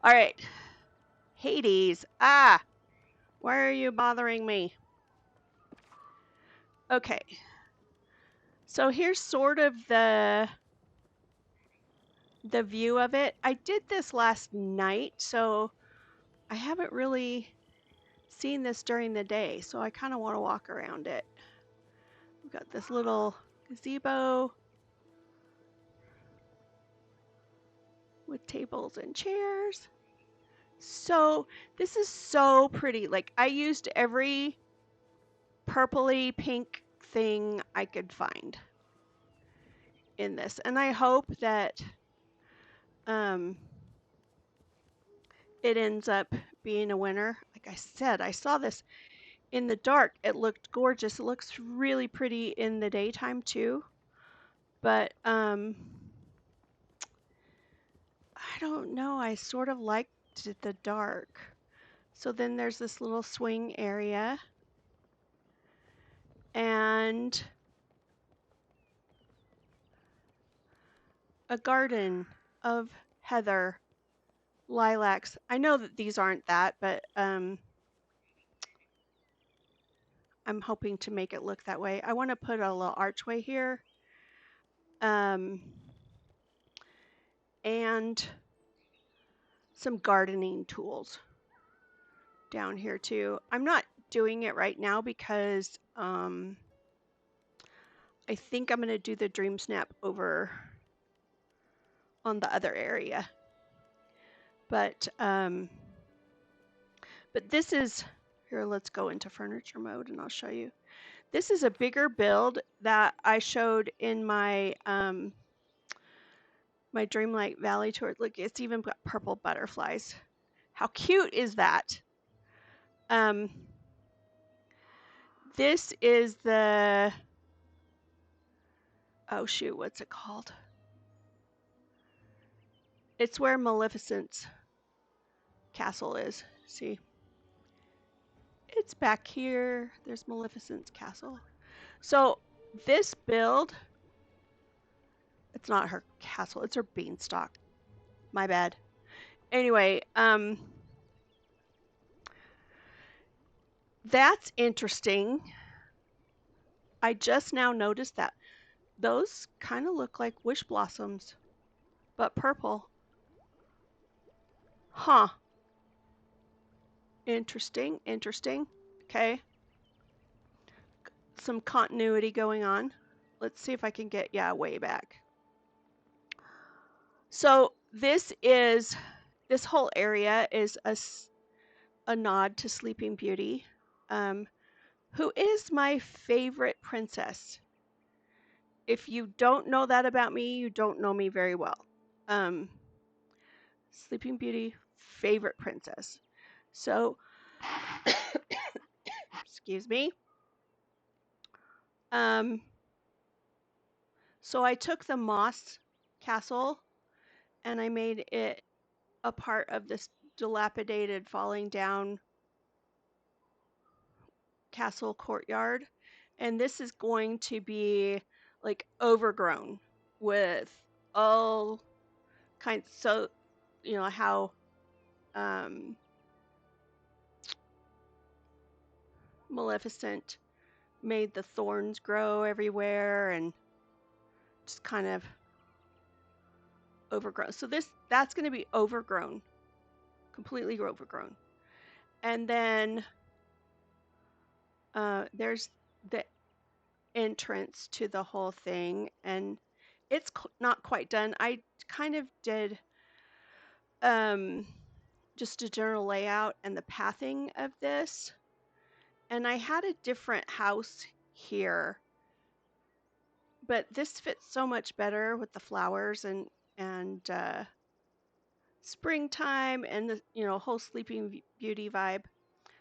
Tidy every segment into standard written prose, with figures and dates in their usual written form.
All right. Hades. Ah, why are you bothering me? Okay. So here's sort of the view of it. I did this last night, so I haven't really seen this during the day, so I kind of want to walk around it. We've got this little gazebo with tables and chairs. So this is so pretty. Like I used every purpley pink thing I could find in this, and I hope that um, it ends up being a winner. Like I said, I saw this in the dark. It looked gorgeous. It looks really pretty in the daytime too. But I don't know. I sort of liked the dark. So then there's this little swing area and a garden of heather, lilacs. I know that these aren't that, but I'm hoping to make it look that way. I want to put a little archway here. And some gardening tools down here too. I'm not doing it right now because I think I'm going to do the DreamSnap over on the other area. But this is, here, let's go into furniture mode and I'll show you. This is a bigger build that I showed in my my Dreamlight Valley tour. Look, it's even got purple butterflies. How cute is that? This is the, oh shoot, what's it called? It's where Maleficent's castle is. See? It's back here. There's Maleficent's castle. So this build, it's not her castle, it's her beanstalk. My bad. Anyway, that's interesting. I just now noticed that. Those kind of look like wish blossoms, but purple. Huh. Interesting, interesting. Okay. Some continuity going on. Let's see if I can get, yeah, way back. So this whole area is a nod to Sleeping Beauty, who is my favorite princess. If you don't know that about me, you don't know me very well. Sleeping Beauty, favorite princess. So, excuse me. So I took the moss castle and I made it a part of this dilapidated, falling down castle courtyard. And this is going to be like overgrown with all kinds. So, you know, how Maleficent made the thorns grow everywhere and just kind of overgrown. So that's going to be overgrown, completely overgrown. And then there's the entrance to the whole thing, and it's not quite done. I kind of did just a general layout and the pathing of this, and I had a different house here, but this fits so much better with the flowers and springtime and the, you know, whole Sleeping Beauty vibe.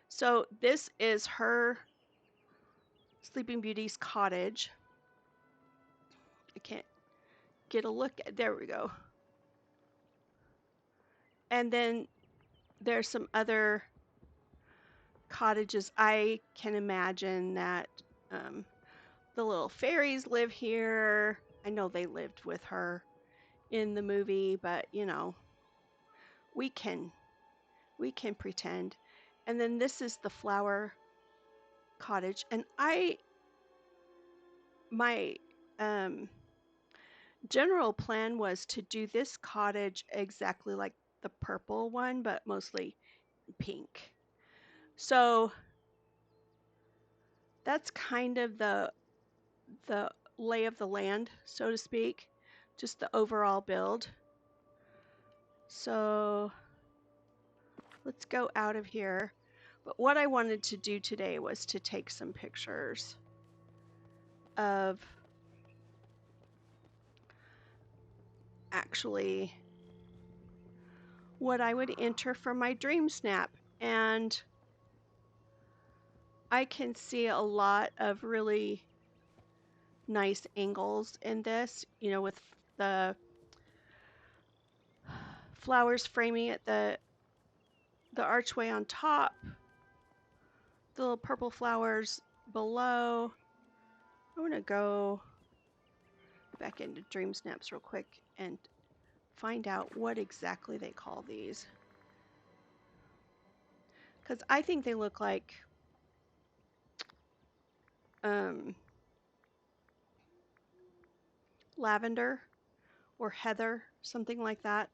So this is her Sleeping Beauty's cottage. I can't get a look at, there we go. And then there's some other cottages. I can imagine that the little fairies live here. I know they lived with her in the movie, but you know, we can pretend. And then this is the flower cottage, and my general plan was to do this cottage exactly like the purple one, but mostly pink. So that's kind of the lay of the land, so to speak, just the overall build. So let's go out of here. But what I wanted to do today was to take some pictures of actually what I would enter for my DreamSnap. And I can see a lot of really nice angles in this, you know, with the flowers framing at the archway on top, the little purple flowers below. I want to go back into DreamSnaps real quick and find out what exactly they call these, because I think they look like lavender or heather, something like that.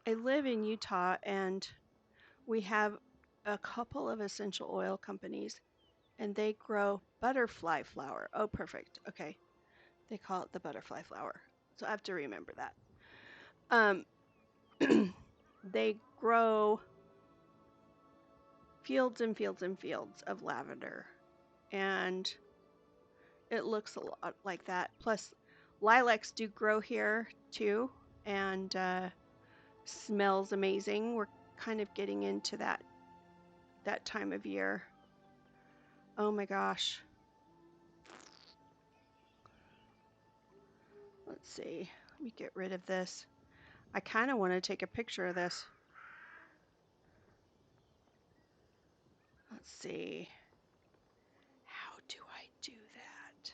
I live in Utah, and we have a couple of essential oil companies, and they grow butterfly flower. Oh, perfect. Okay. They call it the butterfly flower. So I have to remember that. They grow fields and fields and fields of lavender, and it looks a lot like that. Plus, lilacs do grow here too, and smells amazing. We're kind of getting into that time of year. Oh my gosh. Let's see. Let me get rid of this. I kind of want to take a picture of this. Let's see. How do I do that?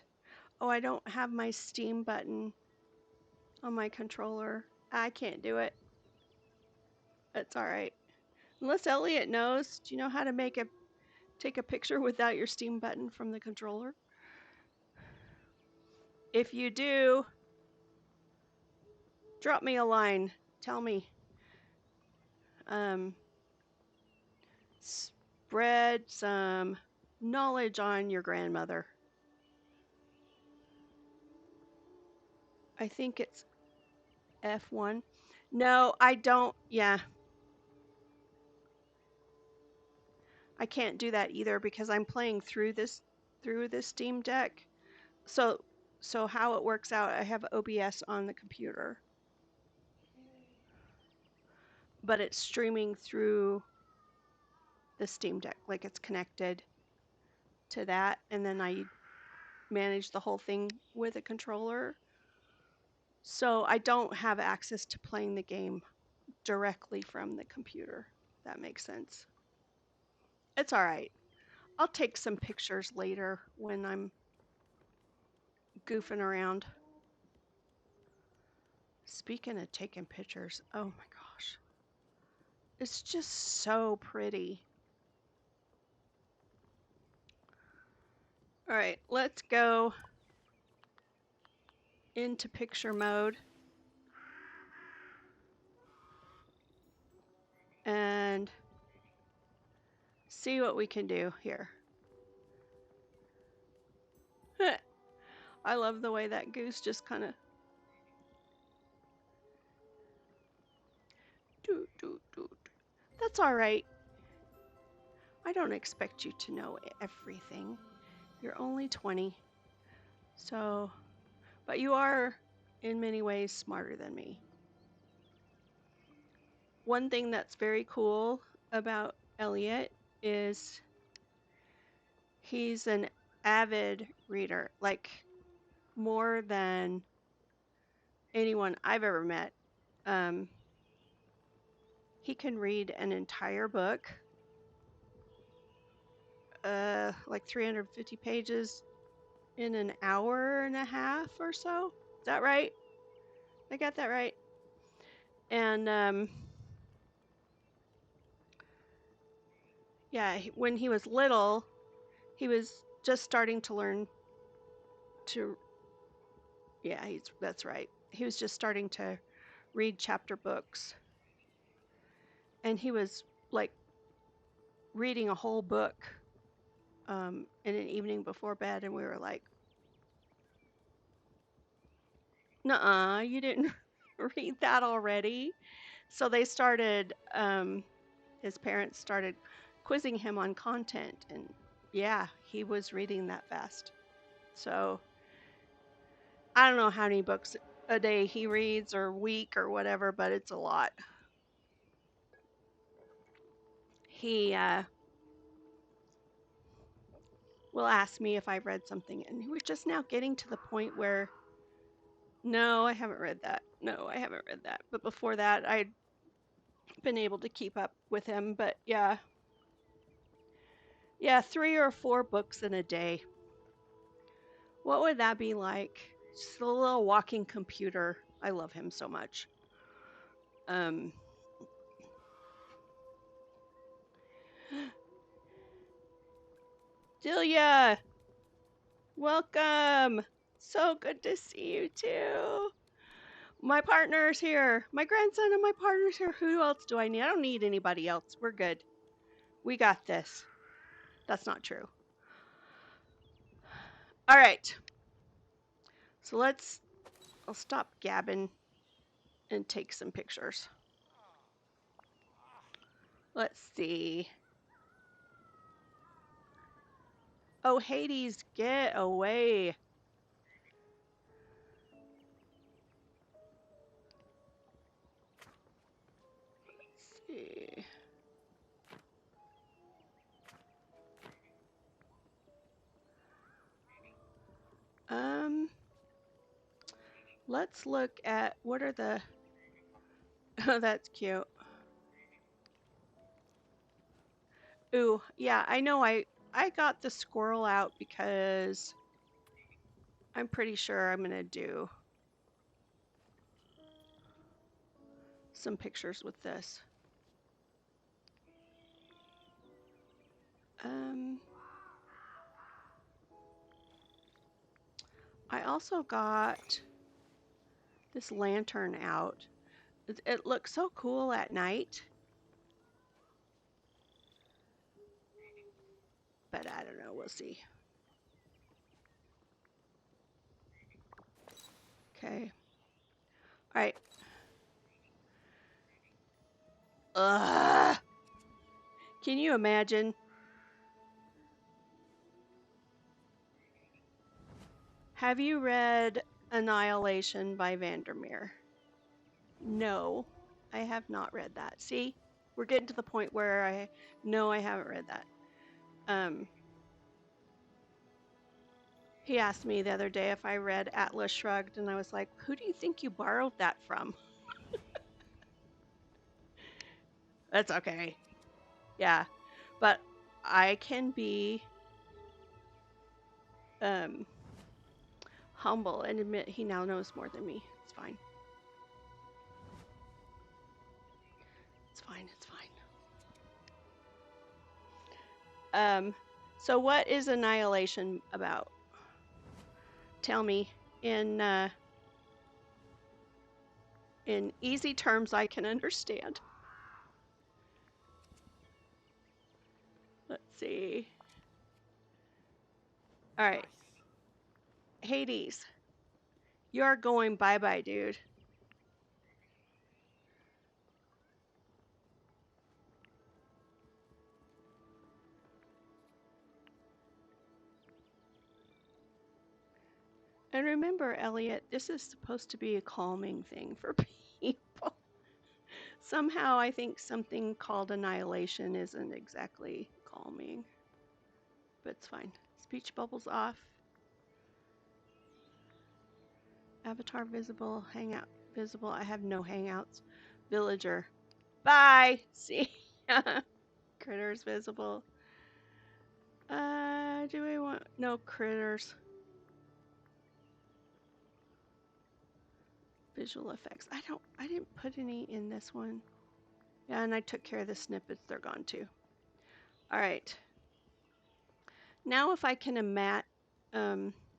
Oh, I don't have my Steam button on my controller. I can't do it. It's all right. Unless Elliot knows. Do you know how to take a picture without your Steam button from the controller? If you do, drop me a line. Tell me. Spread some knowledge on your grandmother. I think it's F1. No, I don't. Yeah. I can't do that either because I'm playing through this Steam Deck. So how it works out, I have OBS on the computer, but it's streaming through the Steam Deck, like it's connected to that, and then I manage the whole thing with a controller. So I don't have access to playing the game directly from the computer. That makes sense. It's all right. I'll take some pictures later when I'm goofing around. Speaking of taking pictures, oh my gosh. It's just so pretty. All right, let's go into picture mode and see what we can do here. I love the way that goose just kind of That's all right. I don't expect you to know everything. You're only 20. So, but you are in many ways smarter than me. One thing that's very cool about Elliot is he's an avid reader, like more than anyone I've ever met. He can read an entire book, like 350 pages in an hour and a half or so. Is that right? I got that right. And yeah, when he was little, he was just starting to learn to, yeah, that's right. He was just starting to read chapter books. And he was like reading a whole book in an evening before bed, and we were like, nuh-uh, you didn't read that already. So they started, his parents started quizzing him on content, and yeah, he was reading that fast. So I don't know how many books a day he reads or week or whatever, but it's a lot. He will ask me if I've read something, and we're just now getting to the point where, no, I haven't read that. No, I haven't read that. But before that, I'd been able to keep up with him. But yeah, 3 or 4 books in a day. What would that be like? Just a little walking computer. I love him so much. Delia, welcome. So good to see you too. My partner's here. My grandson and my partner's here. Who else do I need? I don't need anybody else. We're good. We got this. That's not true. All right. So I'll stop gabbing and take some pictures. Let's see. Oh, Hades, get away. Let's see. Let's look at what are the, oh, that's cute. Ooh, yeah, I know I got the squirrel out because I'm pretty sure I'm gonna do some pictures with this. I also got this lantern out. It looks so cool at night. But I don't know, we'll see. Okay. All right. Ugh. Can you imagine? Have you read Annihilation by Vandermeer? No, I have not read that. See, we're getting to the point where I haven't read that. He asked me the other day if I read Atlas Shrugged, and I was like, who do you think you borrowed that from? That's okay. Yeah, but I can be humble and admit he now knows more than me. It's fine. It's fine. It's fine. So what is Annihilation about? Tell me in easy terms I can understand. Let's see. All right. Hades, you're going bye-bye, dude. And remember, Elliot, this is supposed to be a calming thing for people. Somehow I think something called Annihilation isn't exactly calming. But it's fine. Speech bubbles off. Avatar visible. Hangout visible. I have no hangouts. Villager. Bye. See ya. Critters visible. Do we want no critters? Visual effects. I didn't put any in this one. Yeah, and I took care of the snippets. They're gone too. All right. Now if I can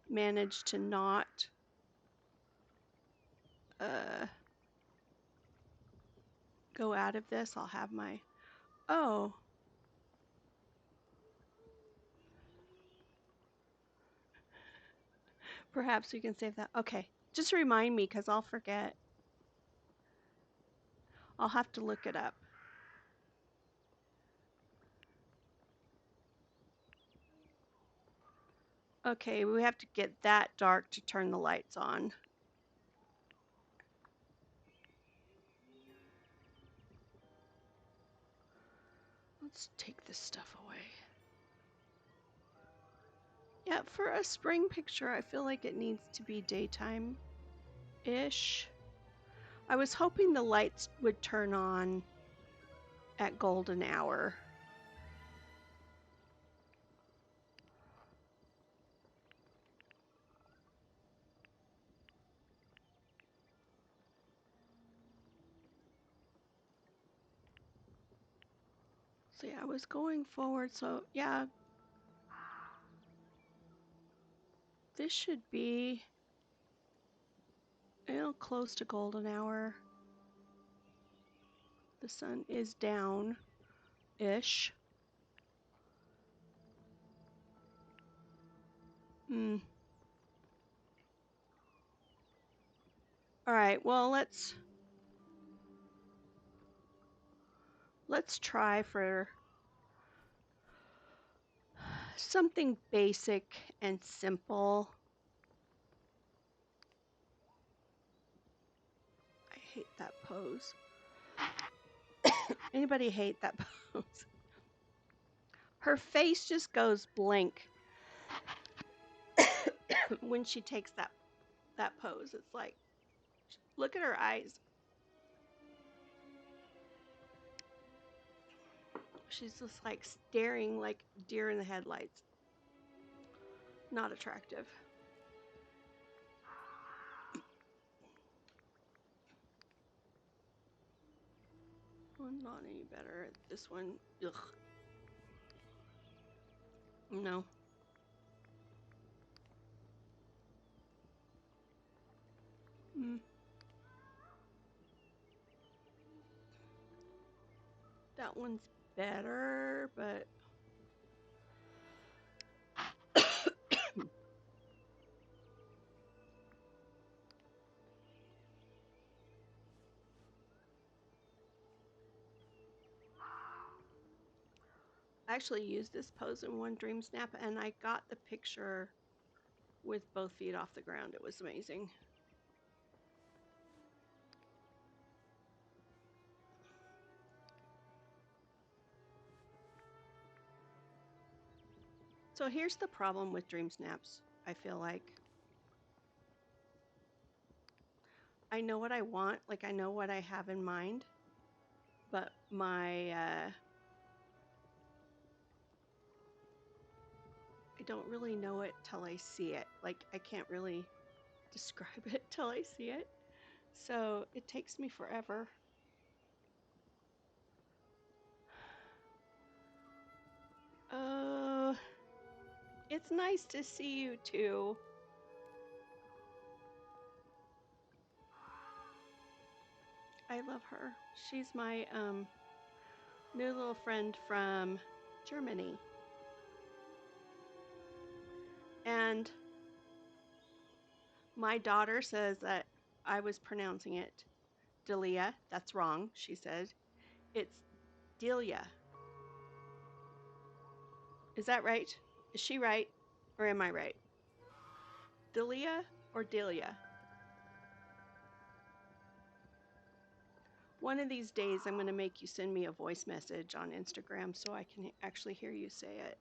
manage to not go out of this, I'll have my, oh. Perhaps we can save that. Okay, just remind me because I'll forget. I'll have to look it up. Okay, we have to get that dark to turn the lights on. Let's take this stuff away. Yeah, for a spring picture, I feel like it needs to be daytime-ish. I was hoping the lights would turn on at golden hour. So yeah, I was going forward, so yeah. This should be, close to golden hour. The sun is down-ish. All right, well, let's try for something basic and simple. I hate that pose. Anybody hate that pose? Her face just goes blank when she takes that pose. It's like, look at her eyes. She's just like staring like deer in the headlights. Not attractive. Well, not any better. This one, ugh. No. That one's better, but I actually used this pose in one DreamSnap, and I got the picture with both feet off the ground. It was amazing. So here's the problem with DreamSnaps, I feel like. I know what I want, like I know what I have in mind, but I don't really know it till I see it. Like I can't really describe it till I see it. So it takes me forever. It's nice to see you too. I love her. She's my new little friend from Germany. And my daughter says that I was pronouncing it Delia. That's wrong, she said. It's Delia. Is that right? Is she right? Or am I right? Delia or Delia? One of these days, I'm going to make you send me a voice message on Instagram so I can actually hear you say it.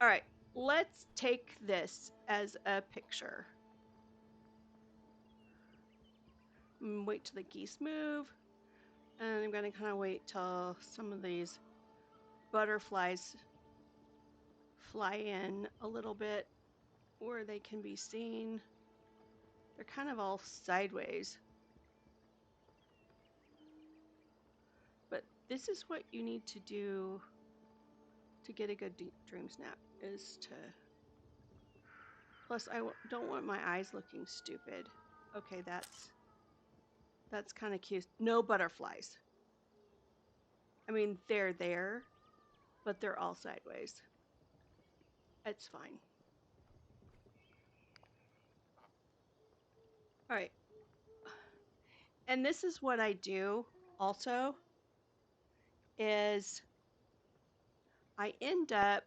All right, let's take this as a picture. Wait till the geese move. And I'm going to kind of wait till some of these butterflies fly in a little bit where they can be seen. They're kind of all sideways. But this is what you need to do to get a good dream snap, is to... Plus, I don't want my eyes looking stupid. Okay, that's kind of cute. No butterflies. I mean, they're there, but they're all sideways. It's fine. All right. And this is what I do also, is I end up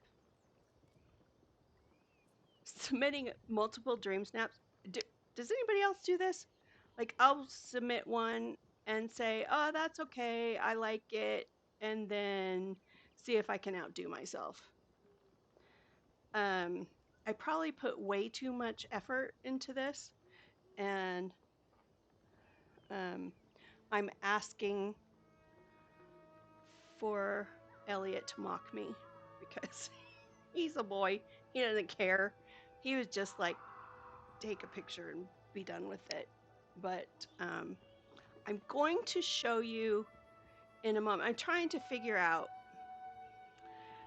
submitting multiple dream snaps. Does anybody else do this? Like, I'll submit one and say, oh, that's okay, I like it, and then see if I can outdo myself. I probably put way too much effort into this, and I'm asking for Elliot to mock me because he's a boy. He doesn't care. He was just like, take a picture and be done with it. But I'm going to show you in a moment. I'm trying to figure out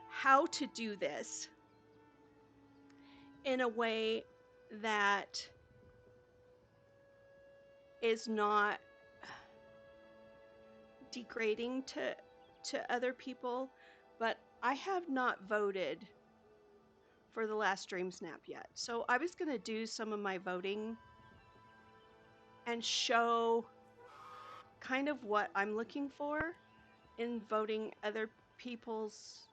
how to do this in a way that is not degrading to other people, but I have not voted for the last Dream Snap yet. So I was going to do some of my voting and show kind of what I'm looking for in voting other people's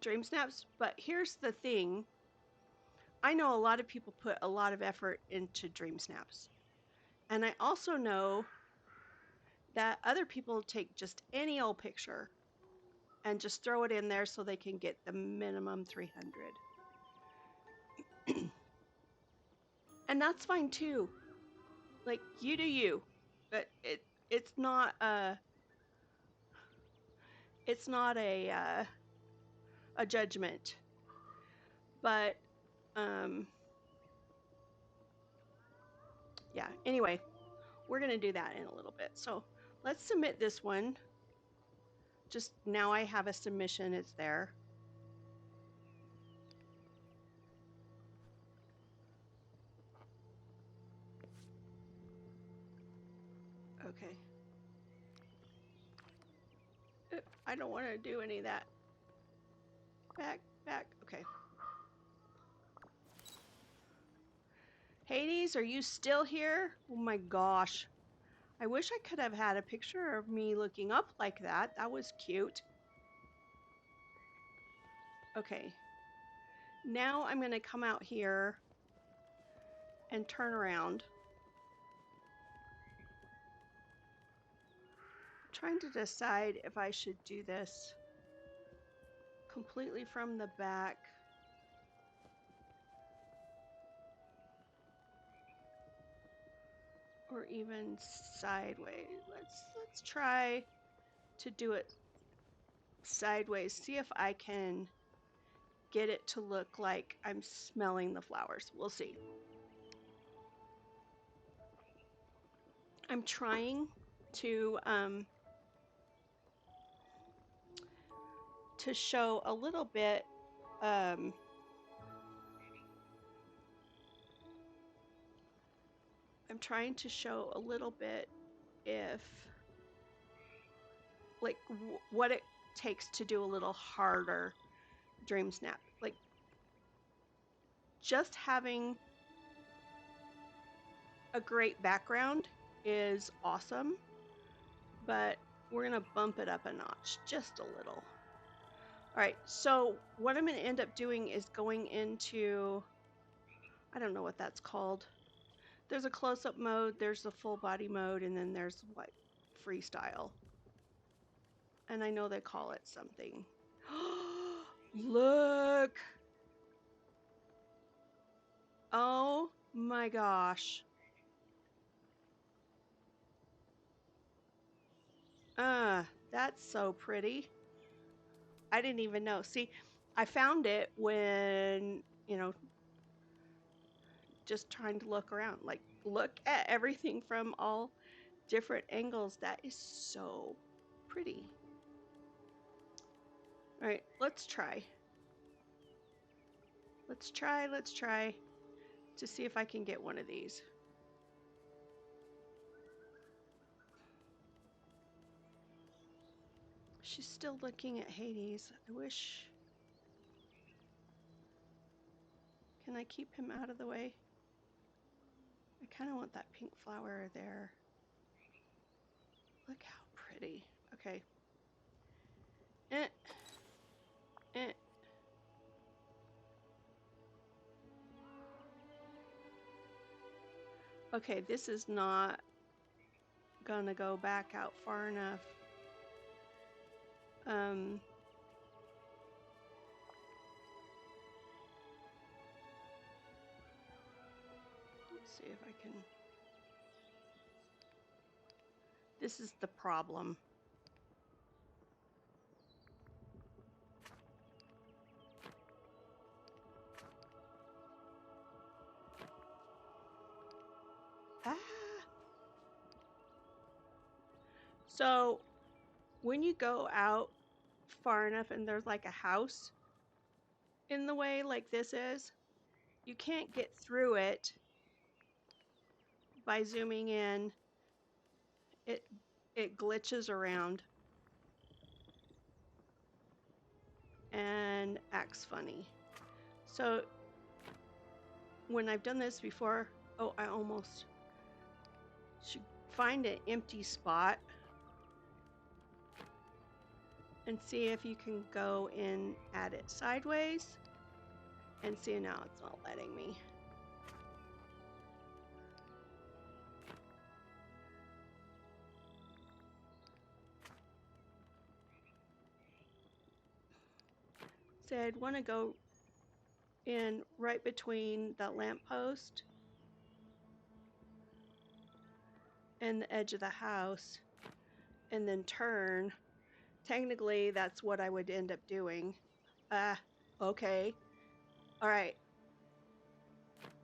Dream Snaps. But here's the thing. I know a lot of people put a lot of effort into Dream Snaps. And I also know that other people take just any old picture and just throw it in there so they can get the minimum 300. And that's fine too. Like, you do you. But it's not a judgment. But yeah, anyway, we're going to do that in a little bit. So let's submit this one. Just now I have a submission, it's there. Okay. I don't want to do any of that. Back. Okay. Hades, are you still here? Oh my gosh. I wish I could have had a picture of me looking up like that. That was cute. Okay. Now I'm going to come out here and turn around. I'm trying to decide if I should do this completely from the back. Or even sideways. Let's try to do it sideways. See if I can get it to look like I'm smelling the flowers. We'll see. I'm trying to show a little bit I'm trying to show a little bit if like what it takes to do a little harder Dream Snap. Like, just having a great background is awesome, but we're gonna bump it up a notch just a little. All right, so what I'm gonna end up doing is going into, I don't know what that's called. There's a close-up mode, there's a full body mode, and then there's what, freestyle. And I know they call it something. Look! Oh my gosh. That's so pretty. I didn't even know. See, I found it when, just trying to look around. Like, look at everything from all different angles. That is so pretty. All right, let's try. Let's try to see if I can get one of these. She's still looking at Hades. I wish. Can I keep him out of the way? I kind of want that pink flower there. Look how pretty. Okay. Eh. Eh. Okay, this is not gonna go back out far enough. Let's see if I can. This is the problem. Ah. So when you go out far enough and there's like a house in the way like this is, you can't get through it by zooming in. It glitches around and acts funny. So when I've done this before, oh, I almost should find an empty spot and see if you can go in at it sideways, and see, now it's not letting me. So I'd want to go in right between that lamppost and the edge of the house and then turn. Technically, that's what I would end up doing. Okay. All right.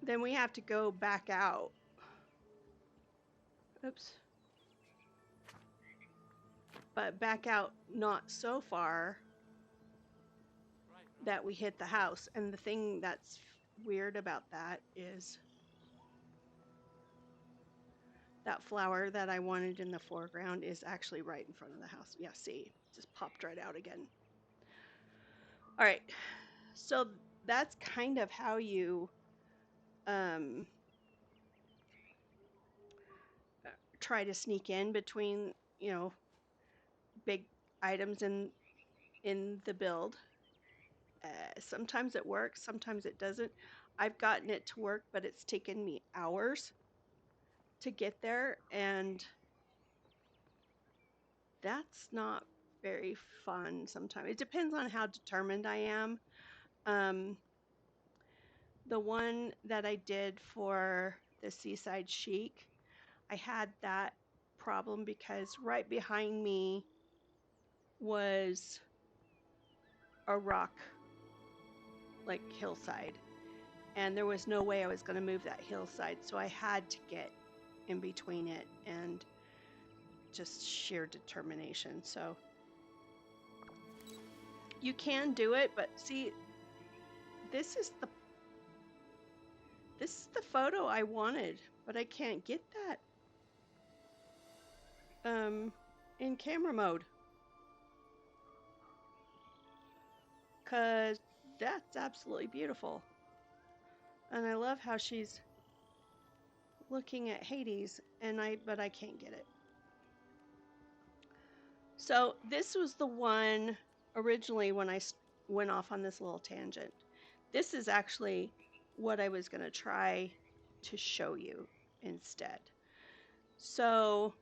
Then we have to go back out. Oops. But back out not so far that we hit the house. And the thing that's weird about that is that flower that I wanted in the foreground is actually right in front of the house. Yeah, see, just popped right out again. All right, so that's kind of how you try to sneak in between, big items in the build. Sometimes it works, sometimes it doesn't. I've gotten it to work, but it's taken me hours to get there, and that's not very fun sometimes. It depends on how determined I am. The one that I did for the Seaside Chic, I had that problem because right behind me was a rock, like hillside, and there was no way I was going to move that hillside, so I had to get in between it, and just sheer determination. So you can do it, but see, this is the photo I wanted, but I can't get that in camera mode, because that's absolutely beautiful. And I love how she's looking at Hades, but I can't get it. So this was the one originally when I went off on this little tangent. This is actually what I was going to try to show you instead. So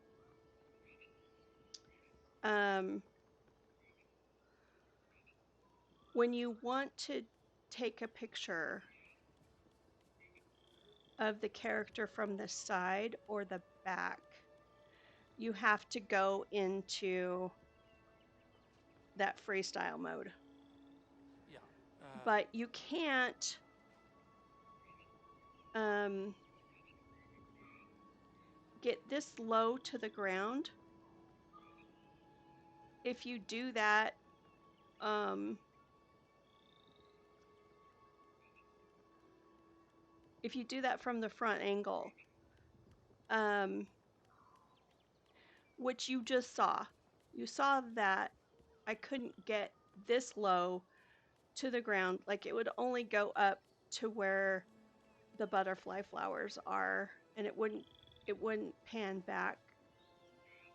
when you want to take a picture of the character from the side or the back, you have to go into that freestyle mode. Yeah. But you can't get this low to the ground. If you do that, from the front angle, which you just saw, you saw that I couldn't get this low to the ground. Like, it would only go up to where the butterfly flowers are, and it wouldn't pan back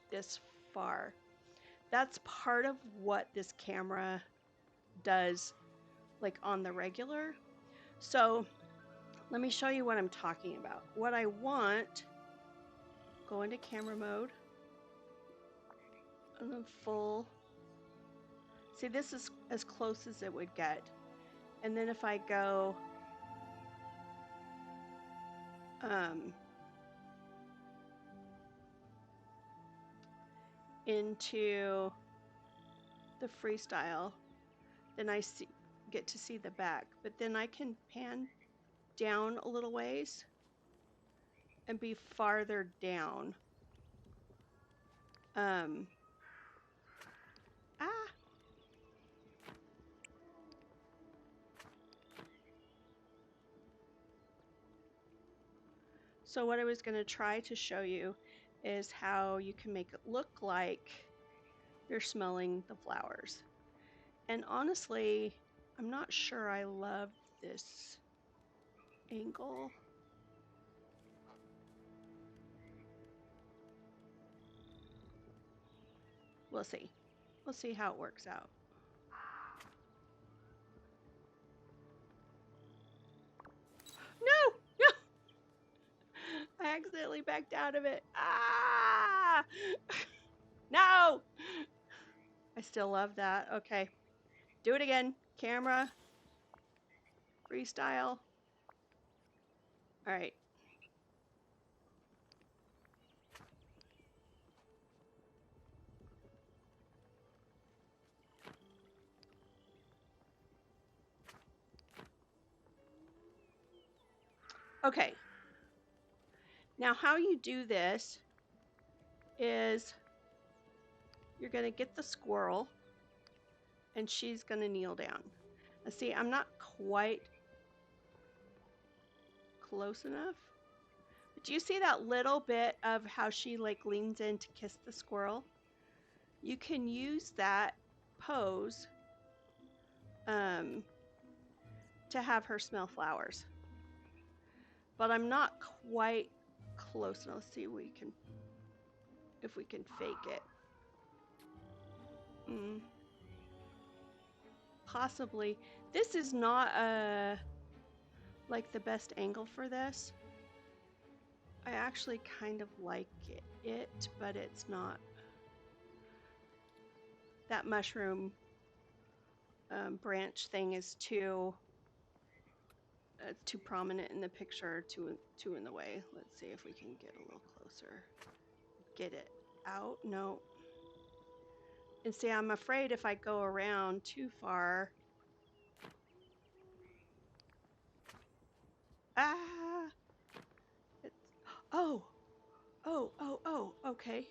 this far. That's part of what this camera does, like on the regular. So let me show you what I'm talking about. What I want, go into camera mode and then full. See, this is as close as it would get. And then if I go into the freestyle, then I get to see the back. But then I can pan down a little ways and be farther down. So what I was going to try to show you is how you can make it look like you're smelling the flowers. And honestly, I'm not sure I love this angle. We'll see. We'll see how it works out. No! No! I accidentally backed out of it. Ah! No! I still love that. Okay. Do it again. Camera. Freestyle. All right. Okay. Now how you do this is you're going to get the squirrel and she's going to kneel down. Now see, I'm not quite close enough. But do you see that little bit of how she like leans in to kiss the squirrel? You can use that pose to have her smell flowers. But I'm not quite close enough. Let's see if we can fake it. Possibly. This is not like the best angle for this. I actually kind of like it, but it's not. That mushroom branch thing is too prominent in the picture, too in the way. Let's see if we can get a little closer. Get it out. No. And see, I'm afraid if I go around too far. Ah! Oh! Okay.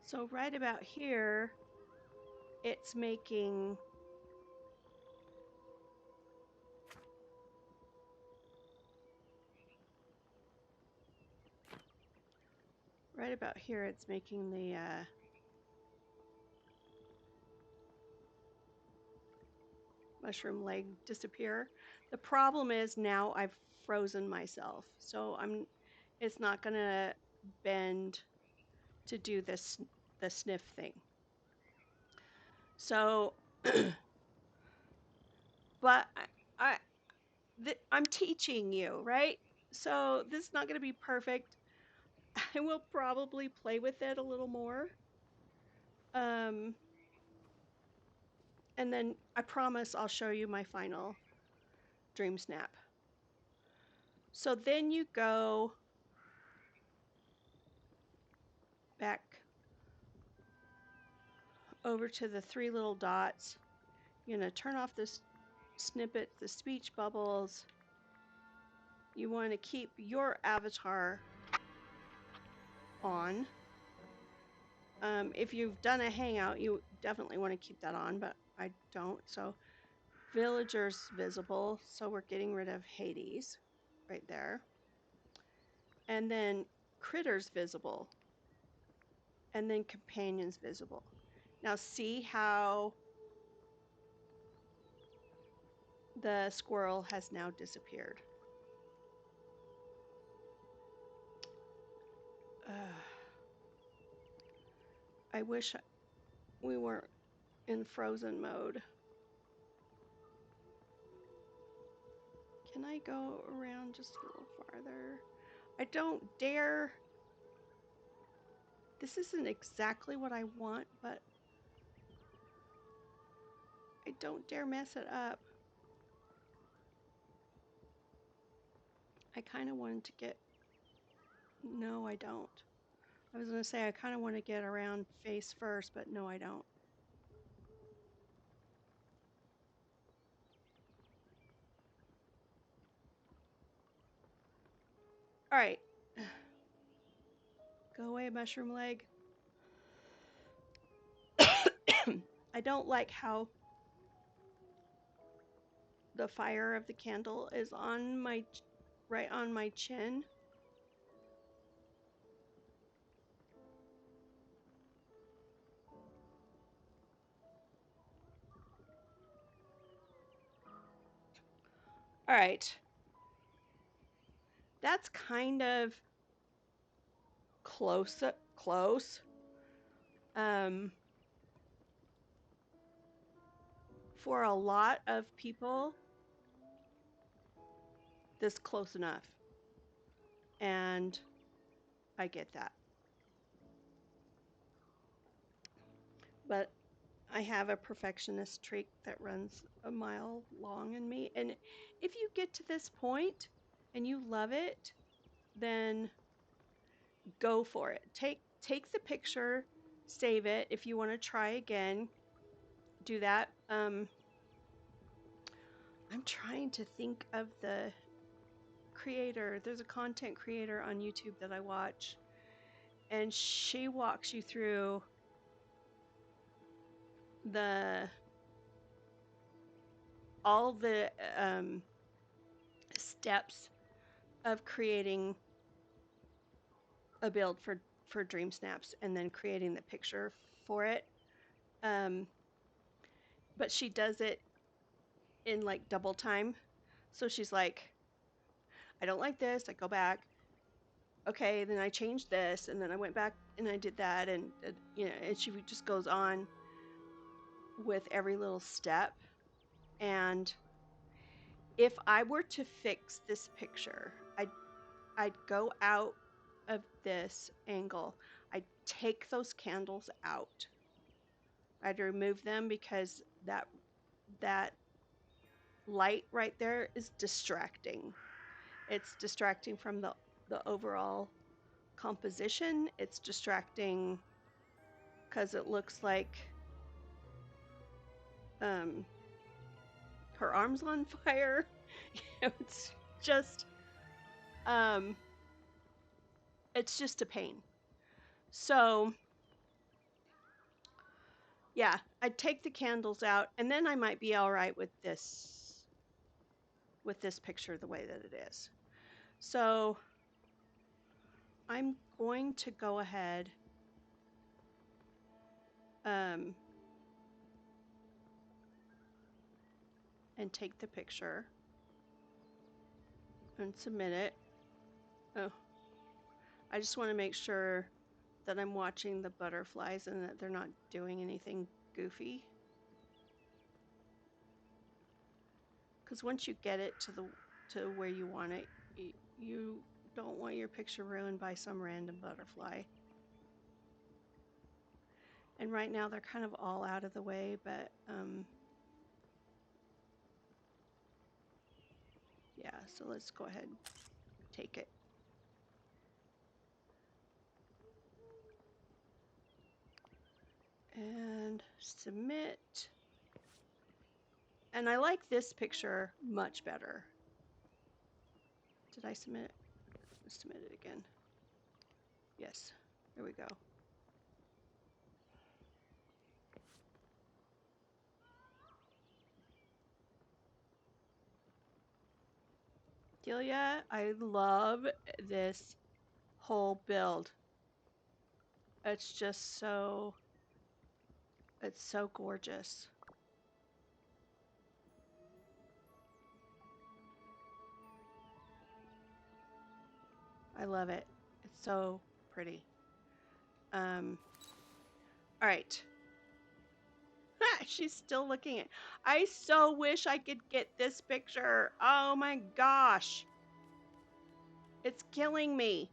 So right about here, it's making the mushroom leg disappear. The problem is now I've frozen myself, so it's not gonna bend to do the sniff thing. So, but I'm teaching you, right? So this is not gonna be perfect. I will probably play with it a little more. And then I promise I'll show you my final DreamSnap. So then you go back over to the three little dots You're going to turn off this snippet, the speech bubbles. You want to keep your avatar on. If you've done a hangout, you definitely want to keep that on, but I don't. So villagers visible. So we're getting rid of Hades right there. And then critters visible. And then companions visible. Now see how the squirrel has now disappeared. I wish we were in frozen mode. Can I go around just a little farther? I don't dare. This isn't exactly what I want, but I don't dare mess it up. I kind of wanted to get... No, I don't. I was going to say I kind of want to get around face first, but no, I don't. All right. Go away, mushroom leg. I don't like how the fire of the candle is on my... right on my chin. All right. That's kind of close. For a lot of people, this close enough. And I get that. But I have a perfectionist trait that runs a mile long in me. And if you get to this point and you love it, then go for it. Take the picture, save it. If you want to try again, do that. I'm trying to think of the creator. There's a content creator on YouTube that I watch, and she walks you through all the steps of creating a build for DreamSnaps and then creating the picture for it. But she does it in like double time. So she's like, I don't like this. I go back. Okay, then I changed this, and then I went back and I did that, and and she just goes on with every little step. And if I were to fix this picture, I'd go out of this angle. I'd take those candles out. I'd remove them because that light right there is distracting. It's distracting from the overall composition. It's distracting because it looks like her arm's on fire. It's just it's just a pain. So yeah, I'd take the candles out, and then I might be all right with this picture the way that it is. So I'm going to go ahead and take the picture and submit it. Oh, I just want to make sure that I'm watching the butterflies and that they're not doing anything goofy. Because once you get it to where you want it, you don't want your picture ruined by some random butterfly. And right now they're kind of all out of the way, but yeah, so let's go ahead and take it. And submit. And I like this picture much better. Did I submit it? Submit it again. Yes, there we go. Delia, I love this whole build. It's just so, it's so gorgeous. I love it. It's so pretty. All right. She's still looking at. I so wish I could get this picture. Oh my gosh. It's killing me.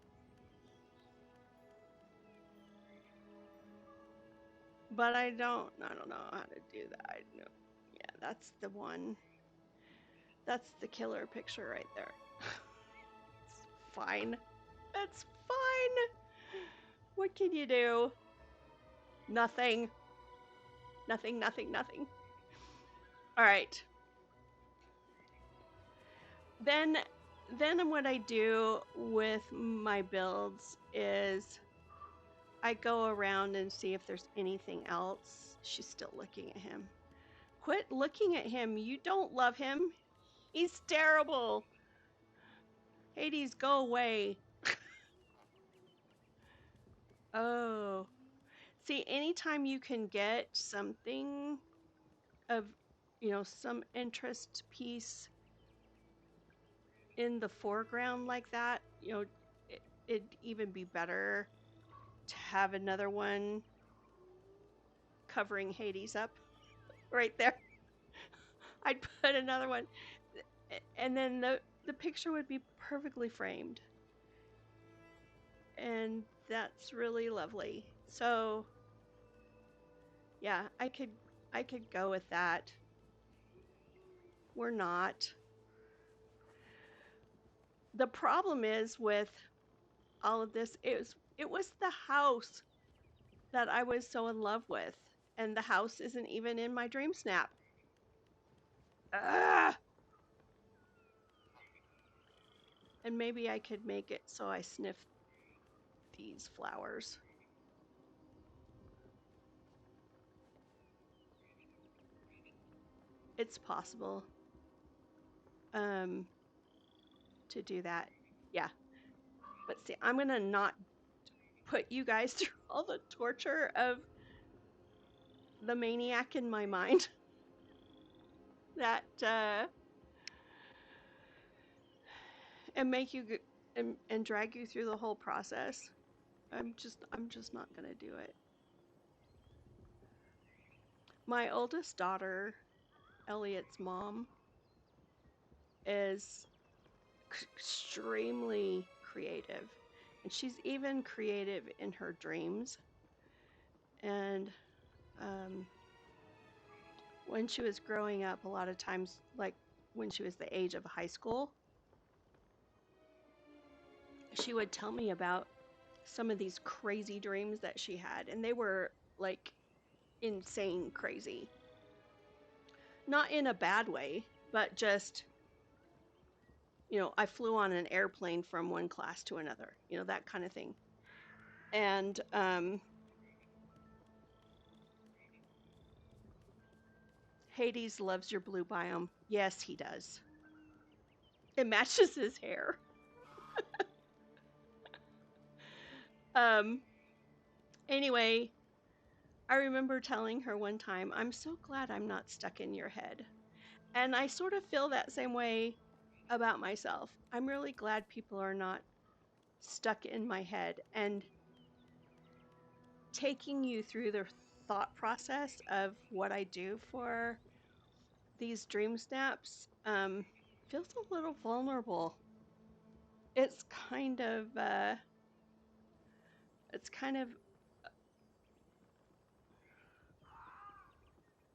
But I don't know how to do that. Yeah, that's the one. That's the killer picture right there. It's fine. It's fine. What can you do? Nothing. Nothing, nothing, nothing. All right. Then what I do with my builds is I go around and see if there's anything else. She's still looking at him. Quit looking at him. You don't love him. He's terrible. Hades, go away. Oh. See, anytime you can get something of, some interest piece in the foreground like that, it'd even be better to have another one covering Hades up right there. I'd put another one, and then the picture would be perfectly framed. And that's really lovely. So yeah, I could go with that. We're not. The problem is with all of this, it was the house that I was so in love with, and the house isn't even in my DreamSnap. Ugh! And maybe I could make it so I sniff these flowers. It's possible to do that. Yeah. But see, I'm gonna not put you guys through all the torture of the maniac in my mind that and make you and drag you through the whole process. I'm just not gonna do it. My oldest daughter, Elliot's mom, is extremely creative, and she's even creative in her dreams. And when she was growing up, a lot of times, like when she was the age of high school, she would tell me about some of these crazy dreams that she had, and they were like insane crazy. Not in a bad way, but just, I flew on an airplane from one class to another, that kind of thing. And Hades loves your blue biome. Yes, he does. It matches his hair. Anyway, I remember telling her one time, I'm so glad I'm not stuck in your head. And I sort of feel that same way about myself. I'm really glad people are not stuck in my head. And taking you through the thought process of what I do for these dream snaps feels a little vulnerable. It's kind of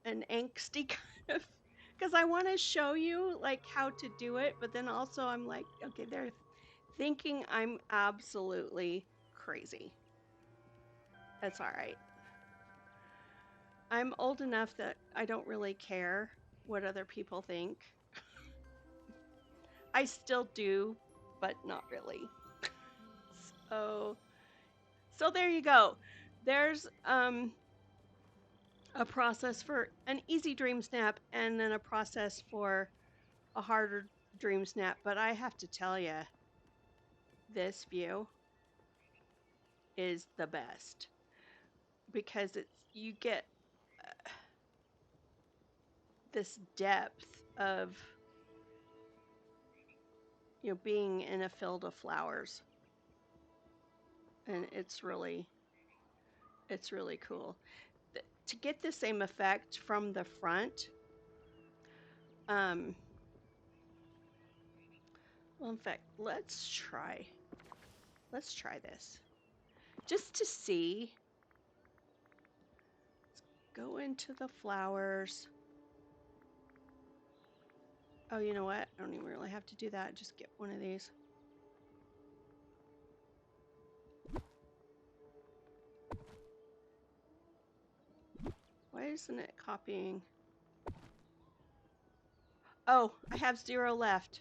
an angsty kind of, because I want to show you like how to do it, but then also I'm like, okay, they're thinking I'm absolutely crazy. That's all right. I'm old enough that I don't really care. what other people think. I still do, but not really. So there you go. There's a process for an easy dream snap and then a process for a harder dream snap. But I have to tell you, this view is the best because you get this depth of being in a field of flowers, and it's really cool. To get the same effect from the front, well, in fact, let's try this just to see. Let's go into the flowers. Oh, you know what? I don't even really have to do that. Just get one of these. Why isn't it copying? Oh, I have 0 left.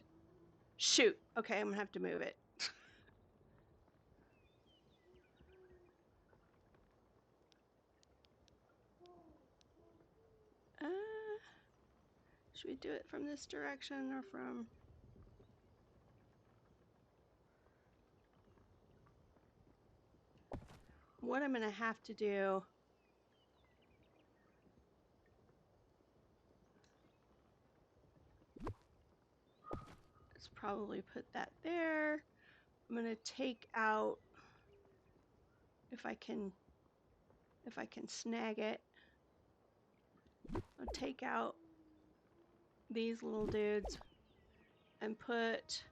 Shoot. Okay, I'm gonna have to move it. Should we do it from this direction or from... What I'm gonna have to do is probably put that there. I'm gonna take out, if I can snag it, I'll take out these little dudes and put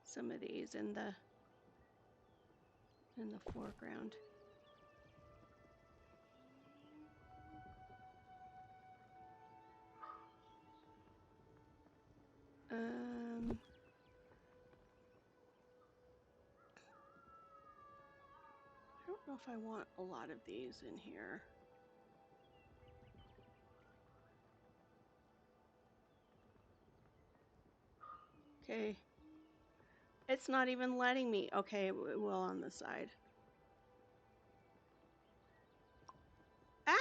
some of these in the foreground. I don't know if I want a lot of these in here. Okay. It's not even letting me. Okay, it will on the side. Ah!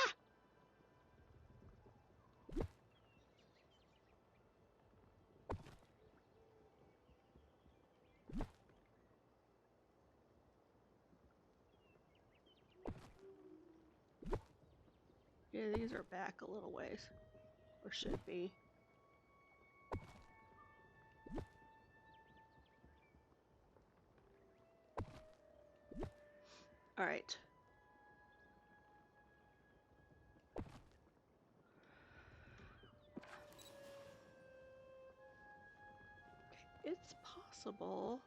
Yeah, these are back a little ways. Or should be. All right. Okay, it's possible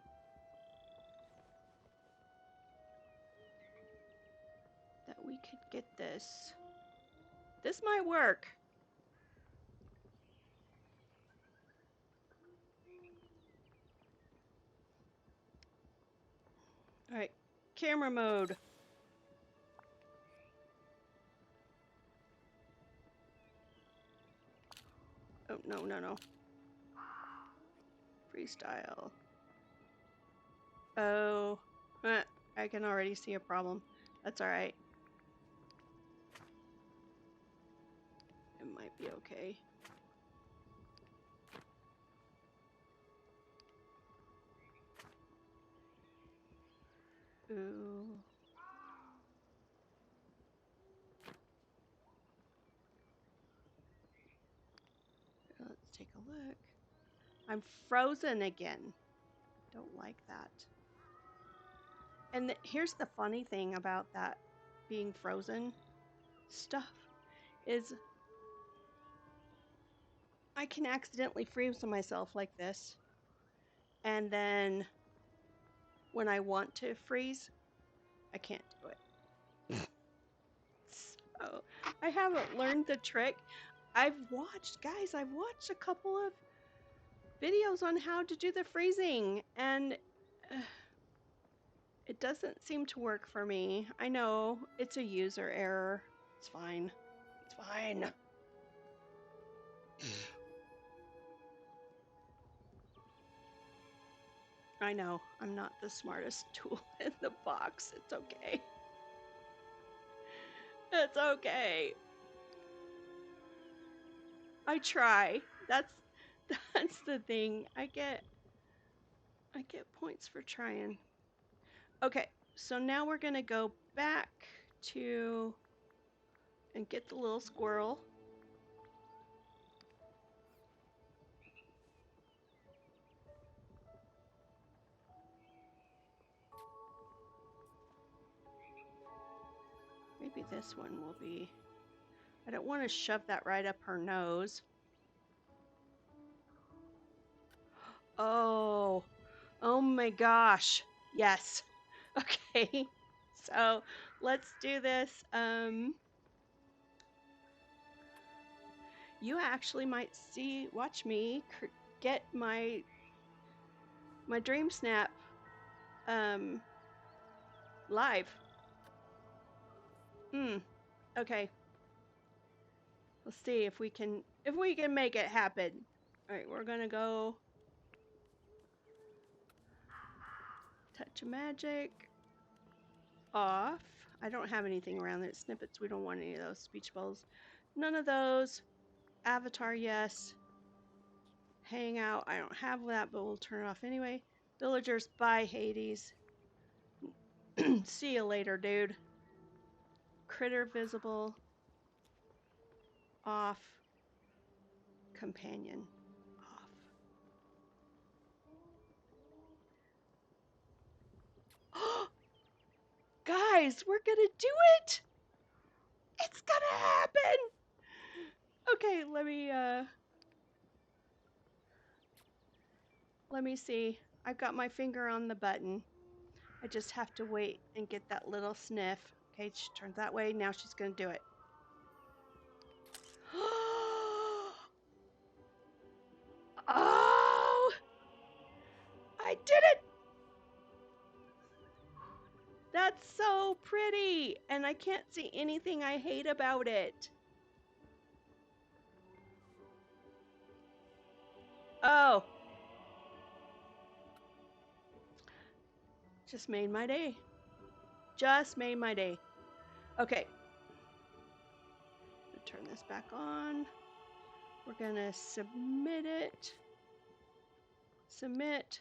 that we could get this. This might work. All right, camera mode. Oh, no. Freestyle. Oh, I can already see a problem. That's all right. It might be okay. Ooh. Let's take a look. I'm frozen again. Don't like that. And here's the funny thing about that being frozen stuff is I can accidentally freeze myself like this. And then when I want to freeze, I can't do it. So I haven't learned the trick. I've watched a couple of videos on how to do the freezing, and It doesn't seem to work for me. I know it's a user error. It's fine. It's fine. I know I'm not the smartest tool in the box. It's okay. It's okay. I try. That's the thing. I get points for trying. Okay, so now we're gonna go back to and get the little squirrel. Maybe this one will be. I don't want to shove that right up her nose. Oh my gosh. Yes. Okay. So let's do this. You actually might watch me get my DreamSnap live. Okay. Let's see if we can make it happen. All right, we're gonna go touch of magic off. I don't have anything around it. Snippets, we don't want any of those. Speech bubbles, none of those. Avatar, yes. Hangout, I don't have that, but we'll turn it off anyway. Villagers, bye, Hades. See you later, dude. Critter visible. Off. Companion. Off. Guys, we're gonna do it! It's gonna happen! Okay, let me see. I've got my finger on the button. I just have to wait and get that little sniff. Okay, she turns that way. Now she's gonna do it. Oh! I did it! That's so pretty! And I can't see anything I hate about it. Oh. Just made my day. Just made my day. Okay. Turn this back on. We're gonna submit it. Submit.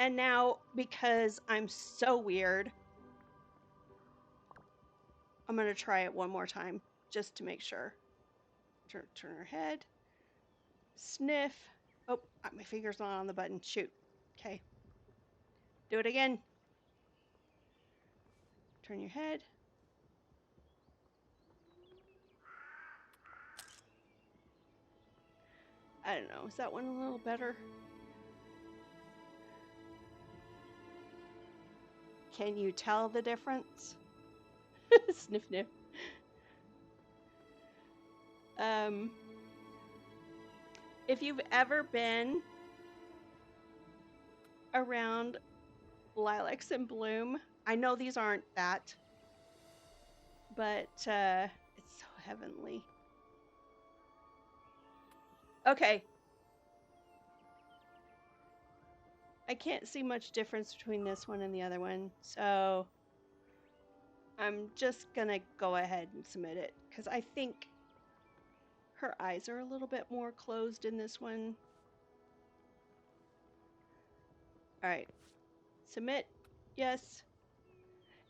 And now, because I'm so weird, I'm gonna try it one more time, just to make sure. Turn her head. Sniff. Oh, my finger's not on the button. Shoot. Okay. Do it again. Turn your head. I don't know. Is that one a little better? Can you tell the difference? Sniff, sniff. If you've ever been around lilacs in bloom, I know these aren't that, but it's so heavenly. Okay. I can't see much difference between this one and the other one, so I'm just gonna go ahead and submit it, because I think her eyes are a little bit more closed in this one. Alright. Submit. Yes.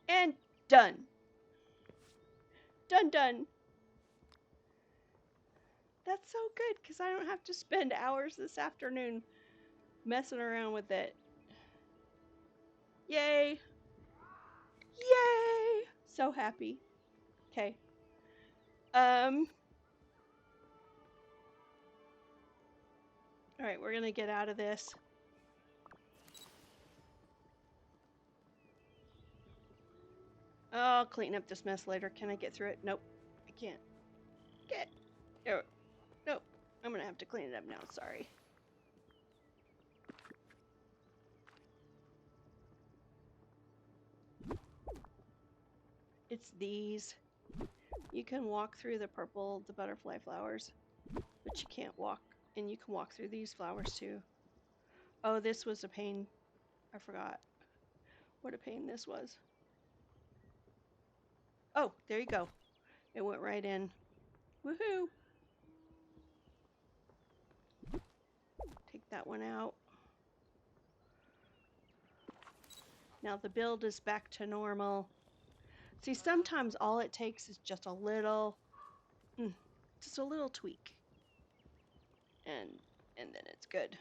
And done. Done. That's so good, because I don't have to spend hours this afternoon messing around with it. Yay! Yay! So happy. Okay. Alright, we're gonna get out of this. I'll clean up this mess later. Can I get through it? Nope. I can't. There. Nope. I'm gonna have to clean it up now. Sorry. It's these. You can walk through the butterfly flowers, but you can't walk, and you can walk through these flowers too. Oh, this was a pain. I forgot what a pain this was. Oh, there you go. It went right in. Woohoo! Take that one out. Now the build is back to normal. See, sometimes all it takes is just a little tweak, and then it's good.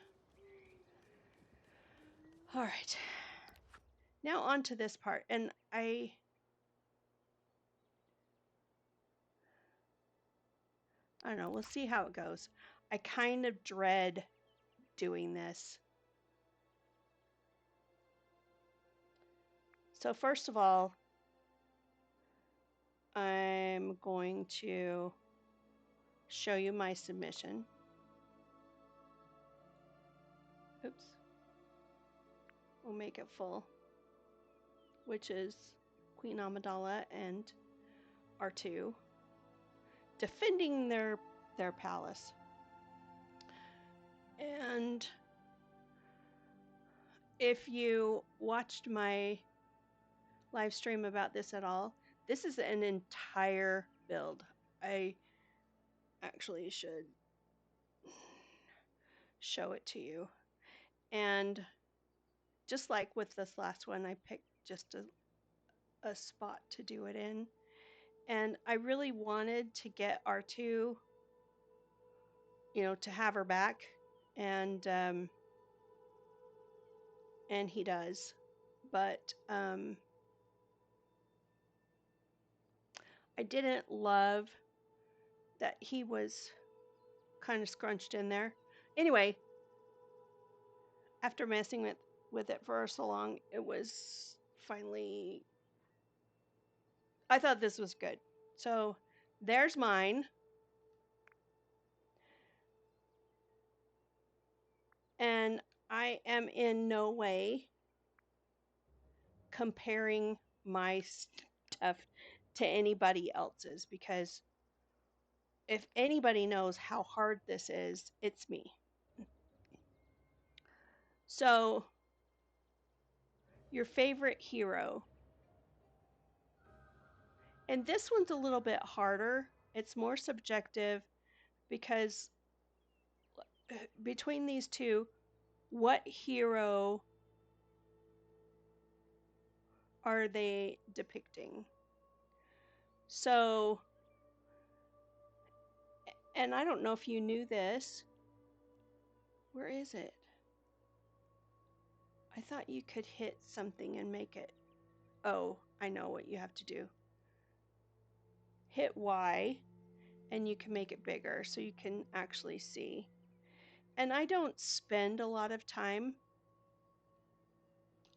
All right. Now on to this part, and I don't know, we'll see how it goes. I kind of dread doing this. So first of all, I'm going to show you my submission. Oops. We'll make it full, which is Queen Amidala and R2 defending their palace. And if you watched my live stream about this at all, this is an entire build. I actually should show it to you. And just like with this last one, I picked just a spot to do it in. And I really wanted to get R2, to have her back. And he does. But I didn't love that he was kind of scrunched in there. Anyway, after messing with it for so long, it was finally, I thought this was good. So there's mine. And I am in no way comparing my stuff to anybody else's, because if anybody knows how hard this is, it's me. So, your favorite hero. And this one's a little bit harder. It's more subjective because between these two, what hero are they depicting? So, and I don't know if you knew this. Where is it? I thought you could hit something and make it. Oh, I know what you have to do. Hit Y and you can make it bigger so you can actually see. And I don't spend a lot of time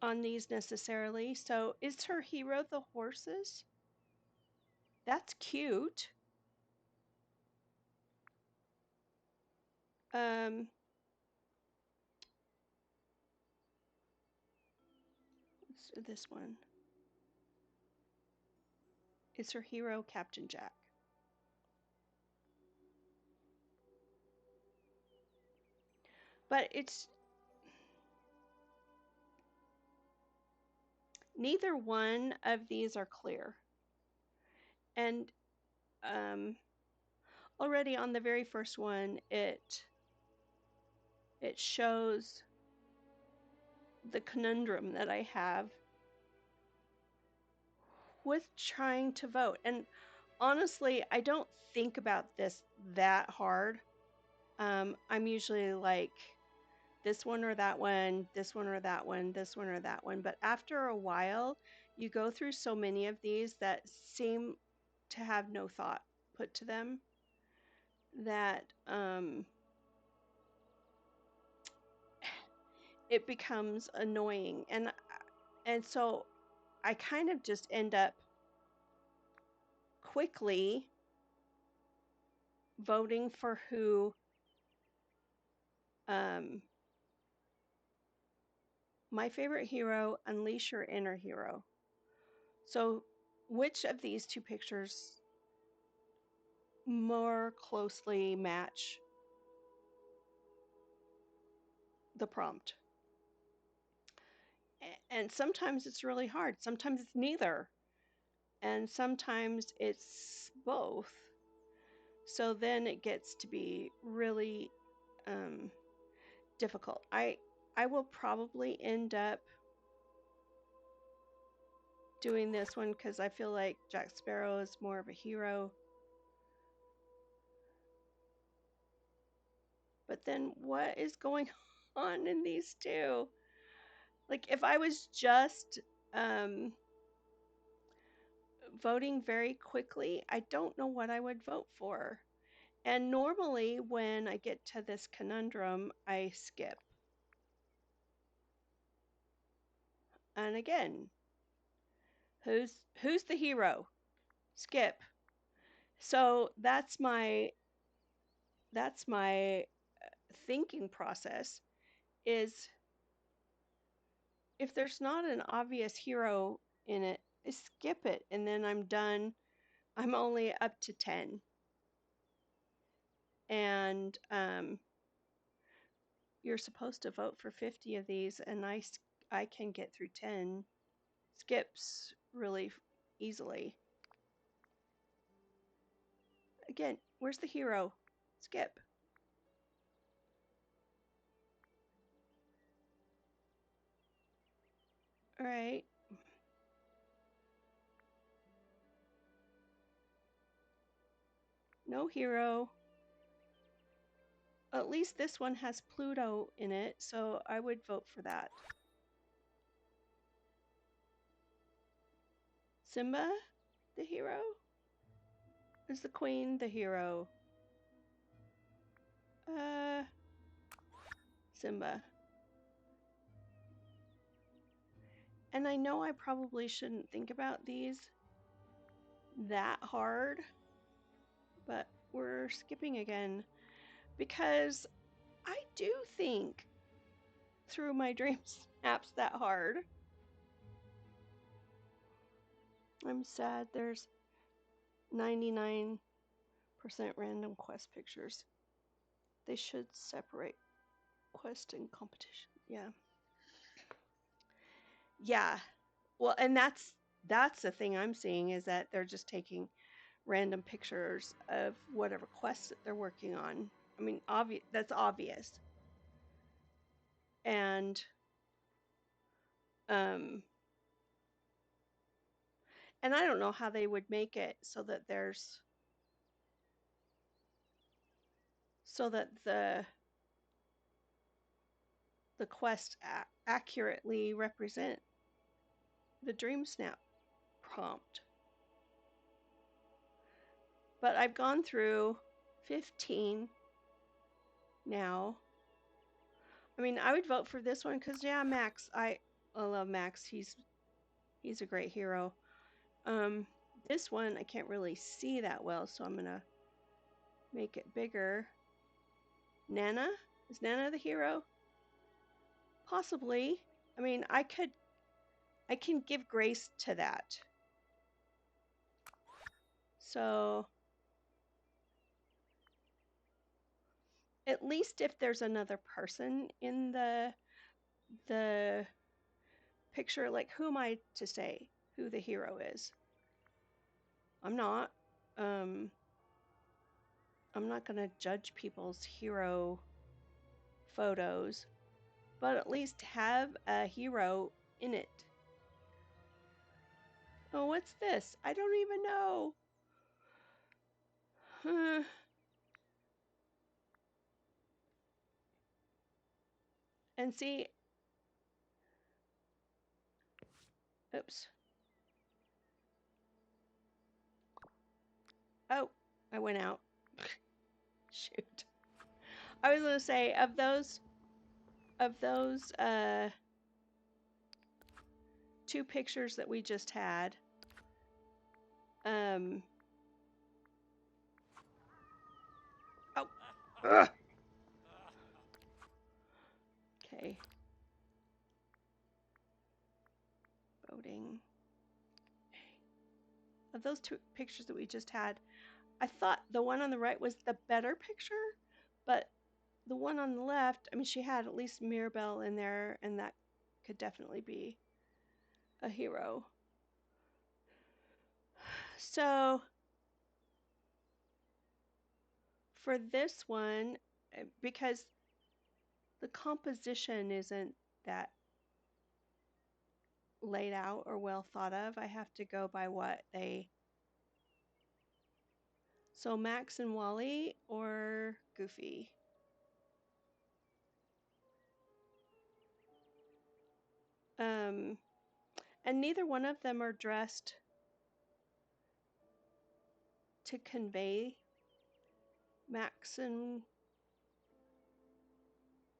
on these necessarily. So is her hero the horses? That's cute. What's this one? Is her hero Captain Jack? But it's neither one of these are clear. And already on the very first one, it shows the conundrum that I have with trying to vote. And honestly, I don't think about this that hard. I'm usually like this one or that one, this one or that one, this one or that one. But after a while, you go through so many of these that seem to have no thought put to them that it becomes annoying. And so I kind of just end up quickly voting for who my favorite hero, unleash your inner hero. So which of these two pictures more closely match the prompt. And sometimes it's really hard. Sometimes it's neither. And sometimes it's both. So then it gets to be really difficult. I will probably end up doing this one because I feel like Jack Sparrow is more of a hero. But then what is going on in these two? Like if I was just voting very quickly, I don't know what I would vote for. And normally when I get to this conundrum, I skip. And again, who's the hero? Skip. So that's my thinking process is if there's not an obvious hero in it, I skip it and then I'm done. I'm only up to 10. And you're supposed to vote for 50 of these, and I can get through 10 skips really easily. Again, where's the hero? Skip. All right. No hero. At least this one has Pluto in it, so I would vote for that. Simba, the hero? Is the queen the hero? Simba. And I know I probably shouldn't think about these that hard, but we're skipping again because I do think through my dream snaps that hard. I'm sad there's 99% random quest pictures. They should separate quest and competition. Yeah. Well, and that's the thing I'm seeing is that they're just taking random pictures of whatever quests that they're working on. I mean, that's obvious. And and I don't know how they would make it so that the quests accurately represent the DreamSnap prompt. But I've gone through 15 now. I mean, I would vote for this one because yeah, Max. I love Max. He's a great hero. This one I can't really see that well, so I'm gonna make it bigger. Nana? Is Nana the hero? Possibly. I mean, I can give grace to that. So at least if there's another person in the picture, like who am I to say who the hero is? I'm not. I'm not gonna judge people's hero photos, but at least have a hero in it. Oh, what's this? I don't even know. And see, oops. Oh, I went out. Shoot. I was gonna say of those two pictures that we just had, oh. Ugh. Okay. Voting. of those two pictures that we just had, I thought the one on the right was the better picture, but the one on the left, I mean, she had at least Mirabelle in there, and that could definitely be a hero. So for this one, because the composition isn't that laid out or well thought of, I have to go by what they... So Max and Wally or Goofy? And neither one of them are dressed to convey Max and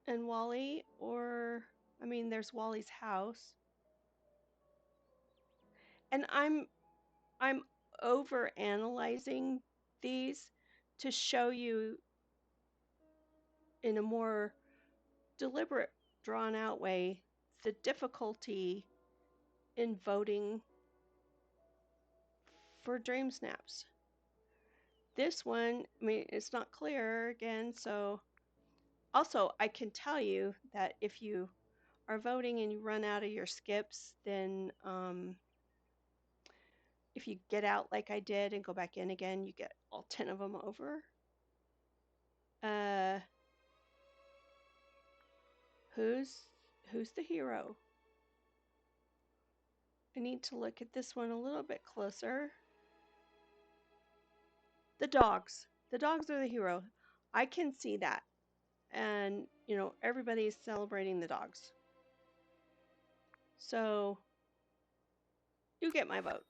Wally, or I mean, there's Wally's house, and I'm over analyzing these to show you in a more deliberate, drawn out way the difficulty in voting for dream snaps. This one, I mean, it's not clear again, so also I can tell you that if you are voting and you run out of your skips, then if you get out like I did and go back in again, you get all 10 of them over. Who's the hero? I need to look at this one a little bit closer. The dogs. The dogs are the hero. I can see that. And, you know, everybody's celebrating the dogs. So, you get my vote.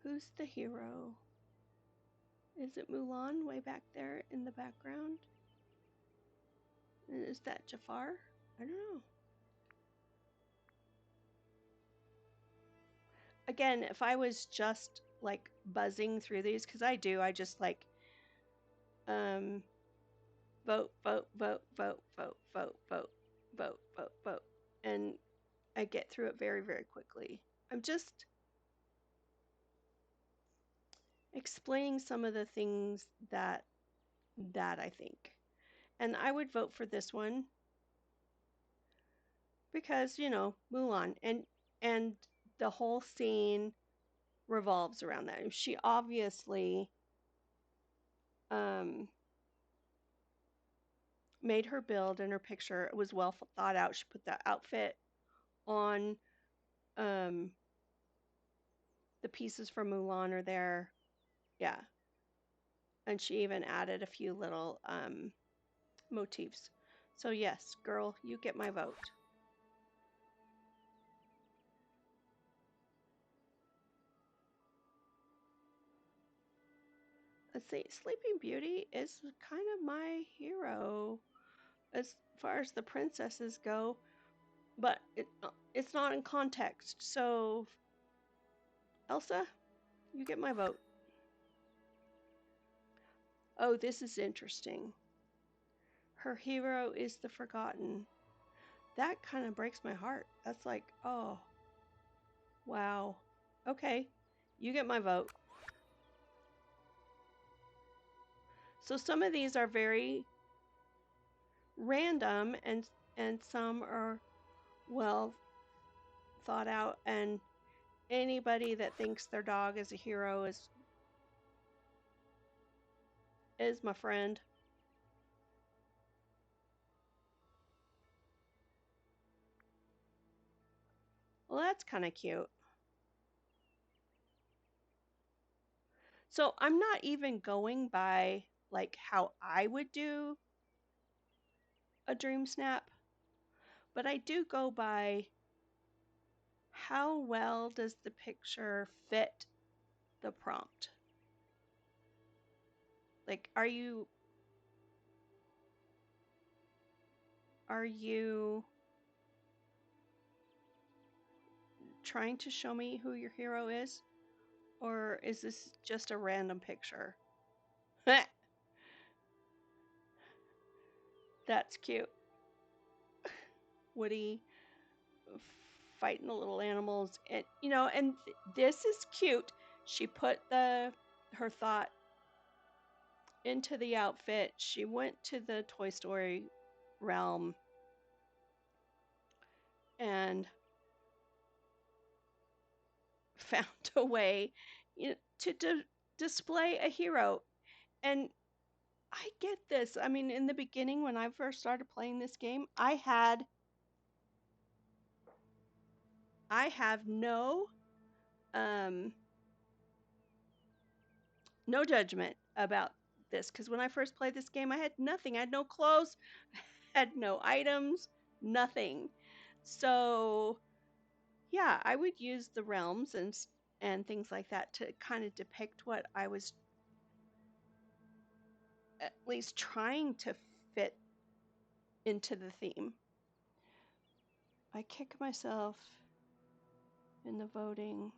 Who's the hero? Is it Mulan way back there in the background? And is that Jafar? I don't know. Again, if I was just like buzzing through these, because I do, I just like vote, vote, vote, vote, vote, vote, vote, vote, vote, vote, and I get through it very, very quickly. I'm just explaining some of the things that I think. And I would vote for this one because, you know, Mulan, and the whole scene revolves around that. She obviously made her build and her picture. It was well thought out. She put that outfit on. The pieces from Mulan are there. Yeah. And she even added a few little motifs. So yes, girl, you get my vote. Let's see, Sleeping Beauty is kind of my hero as far as the princesses go, but it's not in context. So Elsa, you get my vote. Oh, this is interesting. Her hero is the forgotten. That kind of breaks my heart. That's like, oh, wow. Okay, you get my vote. So some of these are very random, and some are well thought out, and anybody that thinks their dog is a hero is my friend. Well, that's kind of cute. So I'm not even going by like how I would do a dream snap, but I do go by how well does the picture fit the prompt. Like, are you trying to show me who your hero is, Or is this just a random picture? That's cute. Woody fighting the little animals, and this is cute. She put her thought into the outfit. She went to the Toy Story realm and found a way to display a hero. And I get this. I mean, in the beginning, when I first started playing this game, I have no no judgment about this, because when I first played this game, I had nothing. I had no clothes, had no items, nothing. So yeah, I would use the realms and things like that to kind of depict what I was at least trying to fit into the theme. I kick myself in the voting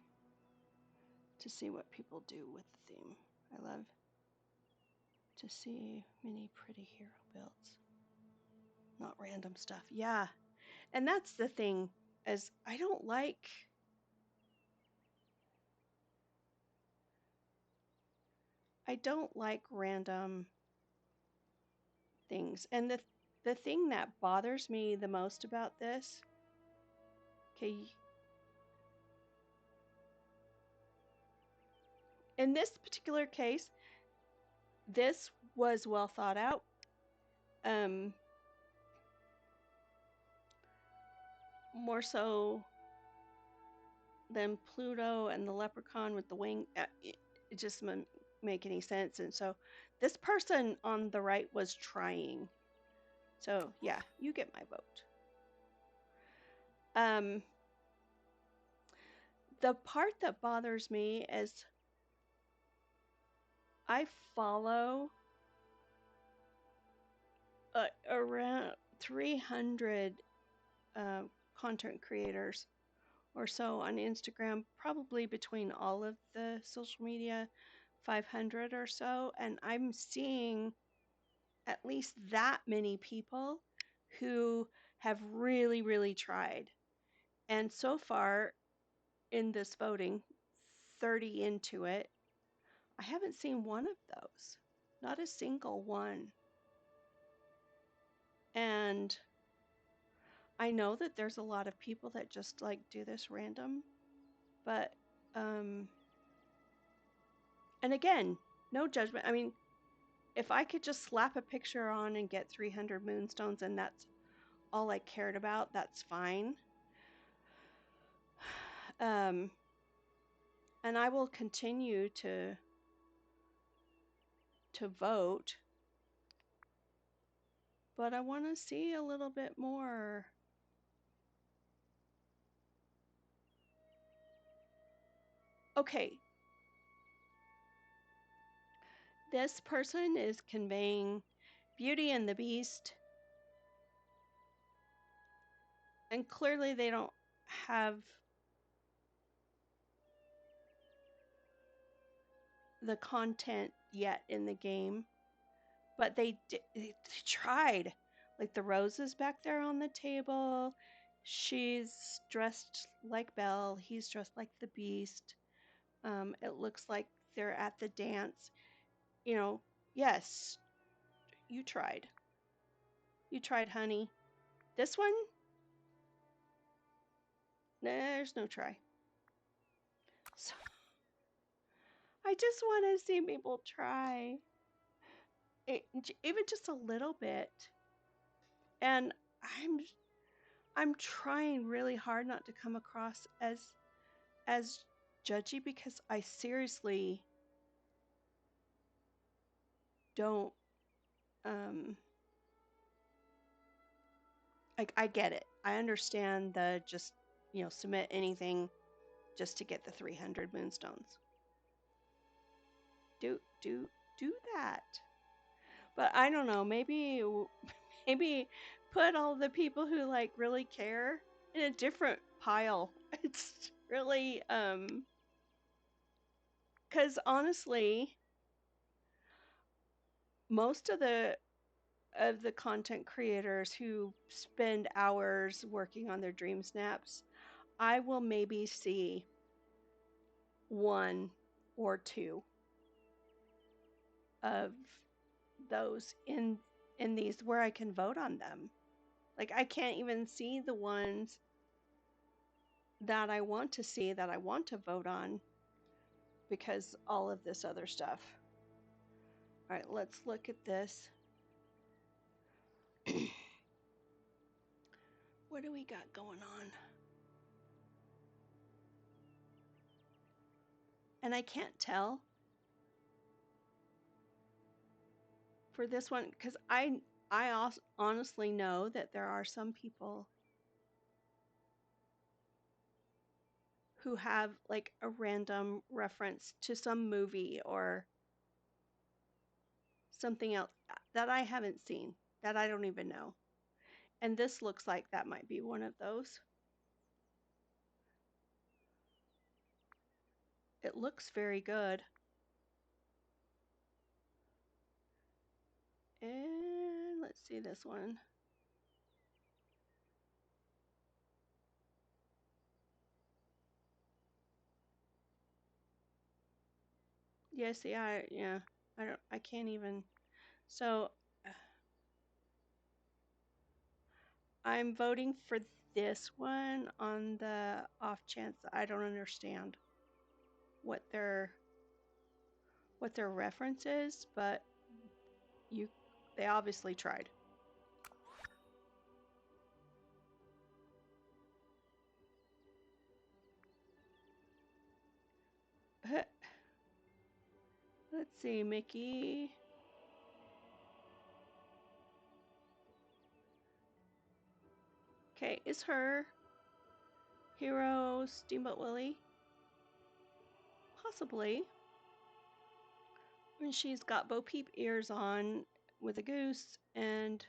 to see what people do with the theme. I love to see many pretty hero builds, not random stuff. Yeah, and that's the thing, is I don't like random things. And the thing that bothers me the most about this, okay, in this particular case, this was well thought out. More so than Pluto and the leprechaun with the wing. It just doesn't make any sense. And so this person on the right was trying. So yeah, you get my vote. The part that bothers me is I follow around 300 content creators or so on Instagram, probably between all of the social media, 500 or so. And I'm seeing at least that many people who have really, really tried. And so far in this voting, 30 into it, I haven't seen one of those, not a single one. And I know that there's a lot of people that just like do this random, but and again, no judgment. I mean, if I could just slap a picture on and get 300 moonstones and that's all I cared about, that's fine. And I will continue to vote, but I want to see a little bit more. Okay, this person is conveying Beauty and the Beast, and clearly they don't have the content yet in the game, but they tried. Like the roses back there on the table, she's dressed like Belle, he's dressed like the Beast. It looks like they're at the dance. Yes, you tried. You tried, honey. This one, there's no try. So I just want to see people try, even just a little bit. And I'm trying really hard not to come across as judgy, because I seriously don't I get it. I understand the just submit anything just to get the 300 moonstones. Do that. But I don't know, maybe put all the people who like really care in a different pile. It's really Because honestly, most of the content creators who spend hours working on their dream snaps, I will maybe see one or two of those in these where I can vote on them. Like I can't even see the ones that I want to see that I want to vote on because all of this other stuff. All right, let's look at this. What do we got going on? And I can't tell for this one because I also honestly know that there are some people who have like a random reference to some movie or something else that I haven't seen, that I don't even know. And this looks like that might be one of those. It looks very good. And let's see this one. Yeah, see, I can't even. So I'm voting for this one on the off chance that I don't understand what their reference is, but they obviously tried. Let's see, Mickey. Okay, is her hero Steamboat Willie? Possibly. And she's got Bo Peep ears on with a goose, and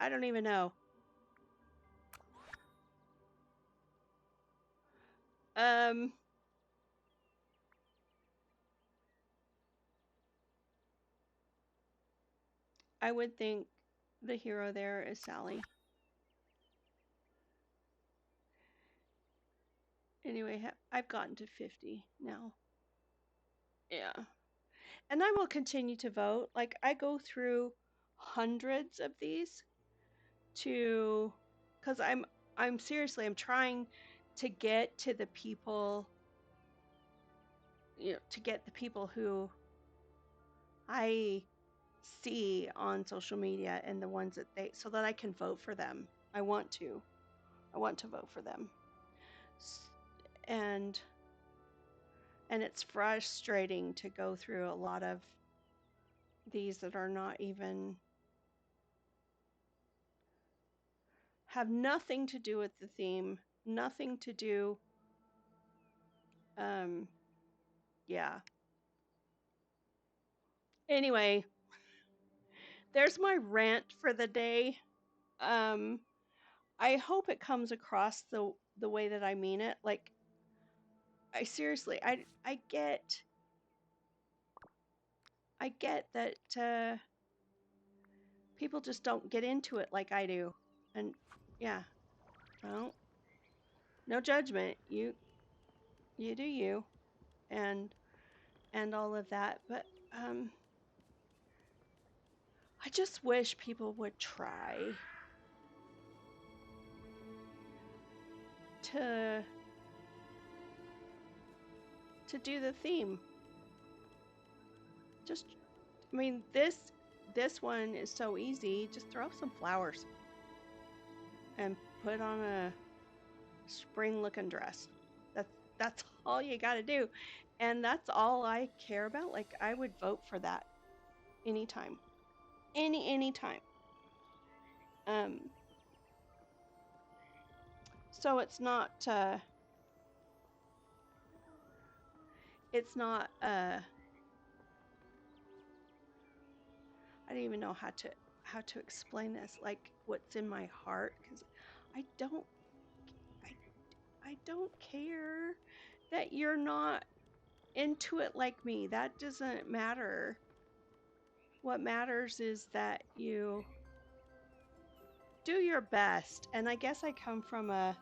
I don't even know. I would think the hero there is Sally. Anyway, I've gotten to 50 now. Yeah. And I will continue to vote. Like, I go through hundreds of these to, because I'm seriously, I'm trying to get to the people, to get the people who I see on social media and the ones that so that I can vote for them. I want to vote for them. And it's frustrating to go through a lot of these that are not even have nothing to do with the theme, nothing to do yeah. Anyway, there's my rant for the day. I hope it comes across the way that I mean it. Like I seriously, I get that people just don't get into it like I do. And yeah, well, no judgment. You do you, and all of that. But I just wish people would try to do the theme. Just, I mean, this one is so easy. Just throw some flowers and put on a spring-looking dress. That's all you got to do, and that's all I care about. Like I would vote for that anytime, anytime. So it's not I don't even know how to explain this, like what's in my heart, because I don't I don't care that you're not into it like me. That doesn't matter. What matters is that you do your best. And I guess I come from an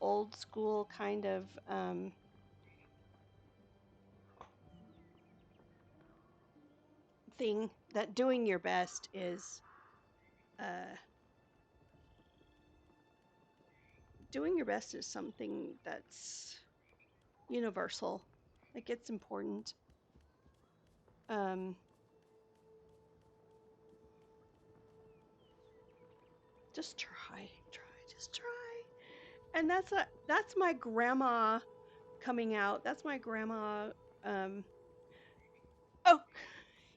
old school kind of thing that doing your best is something that's universal. Like it's important. Just try, just try. And that's my grandma coming out. That's my grandma. Oh,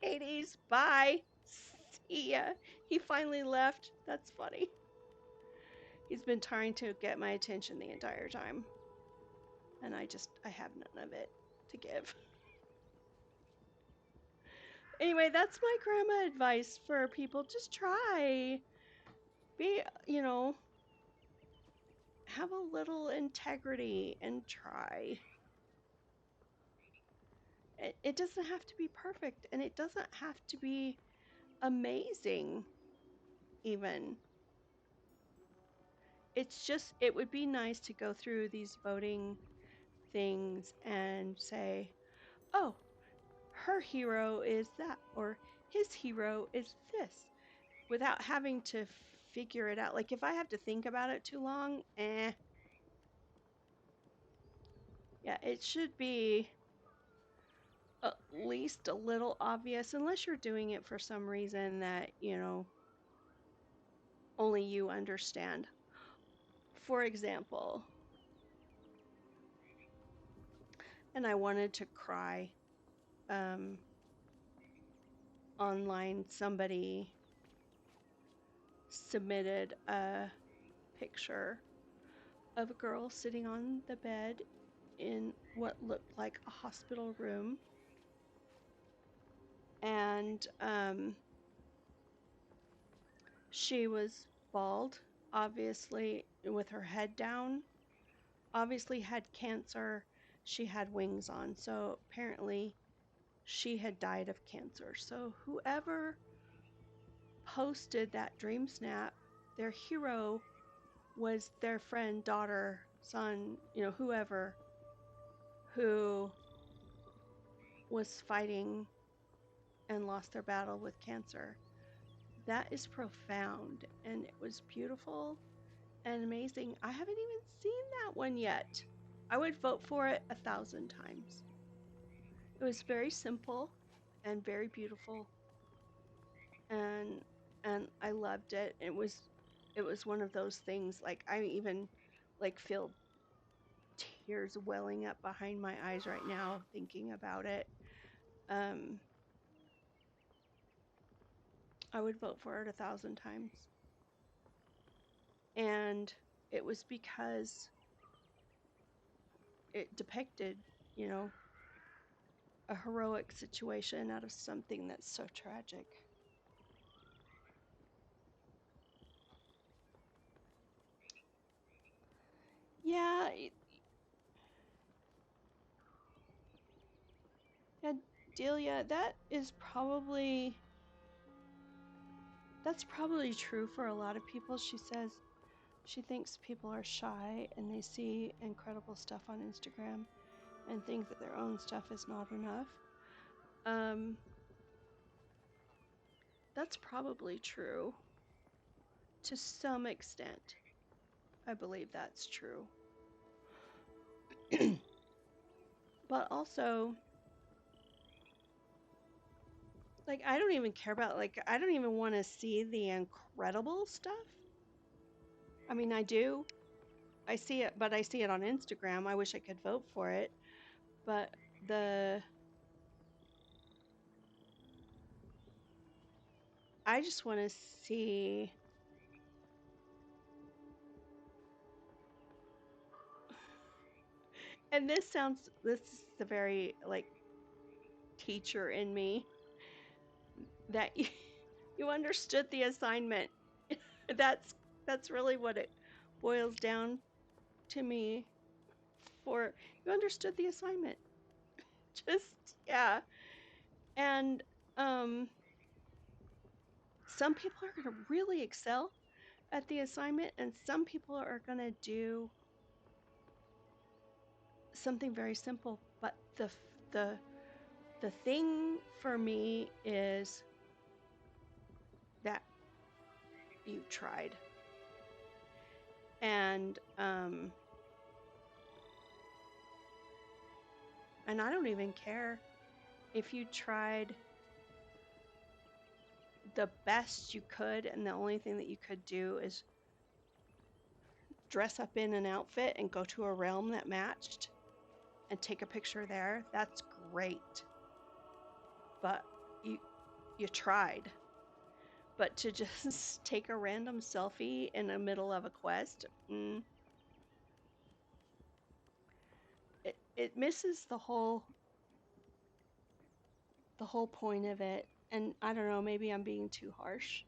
Hades, bye. See ya. He finally left. That's funny. He's been trying to get my attention the entire time. And I have none of it to give. Anyway, that's my grandma advice for people. Just try. Be, have a little integrity and try. It doesn't have to be perfect, and it doesn't have to be amazing, even. It's just, it would be nice to go through these voting things and say, oh, her hero is that, or his hero is this, without having to figure it out. Like if I have to think about it too long, yeah, it should be at least a little obvious, unless you're doing it for some reason that, only you understand. For example, and I wanted to cry, online, somebody submitted a picture of a girl sitting on the bed in what looked like a hospital room. And she was bald, obviously, with her head down, obviously had cancer. She had wings on, so apparently she had died of cancer. So whoever posted that DreamSnap, their hero was their friend, daughter, son, whoever, who was fighting and lost their battle with cancer. That is profound, and it was beautiful and amazing. I haven't even seen that one yet. I would vote for it 1,000 times. It was very simple and very beautiful, and I loved it. It was one of those things, like I even like feel tears welling up behind my eyes right now thinking about it. I would vote for it 1,000 times. And it was because it depicted, a heroic situation out of something that's so tragic. Yeah, yeah, Delia, that's probably true for a lot of people. She says she thinks people are shy and they see incredible stuff on Instagram and think that their own stuff is not enough. That's probably true to some extent. I believe that's true. But also, like, I don't even care about, like, I don't even want to see the incredible stuff. I mean, I do. I see it, but I see it on Instagram. I wish I could vote for it. But I just want to see. And this is the very, like, teacher in me, that you understood the assignment. That's really what it boils down to me for you understood the assignment. Just yeah. And some people are going to really excel at the assignment, and some people are going to do something very simple. But the the thing for me is that you tried, and I don't even care if you tried the best you could, and the only thing that you could do is dress up in an outfit and go to a realm that matched and take a picture there. That's great. But you tried. But to just take a random selfie in the middle of a quest, it misses the whole point of it. And I don't know, maybe I'm being too harsh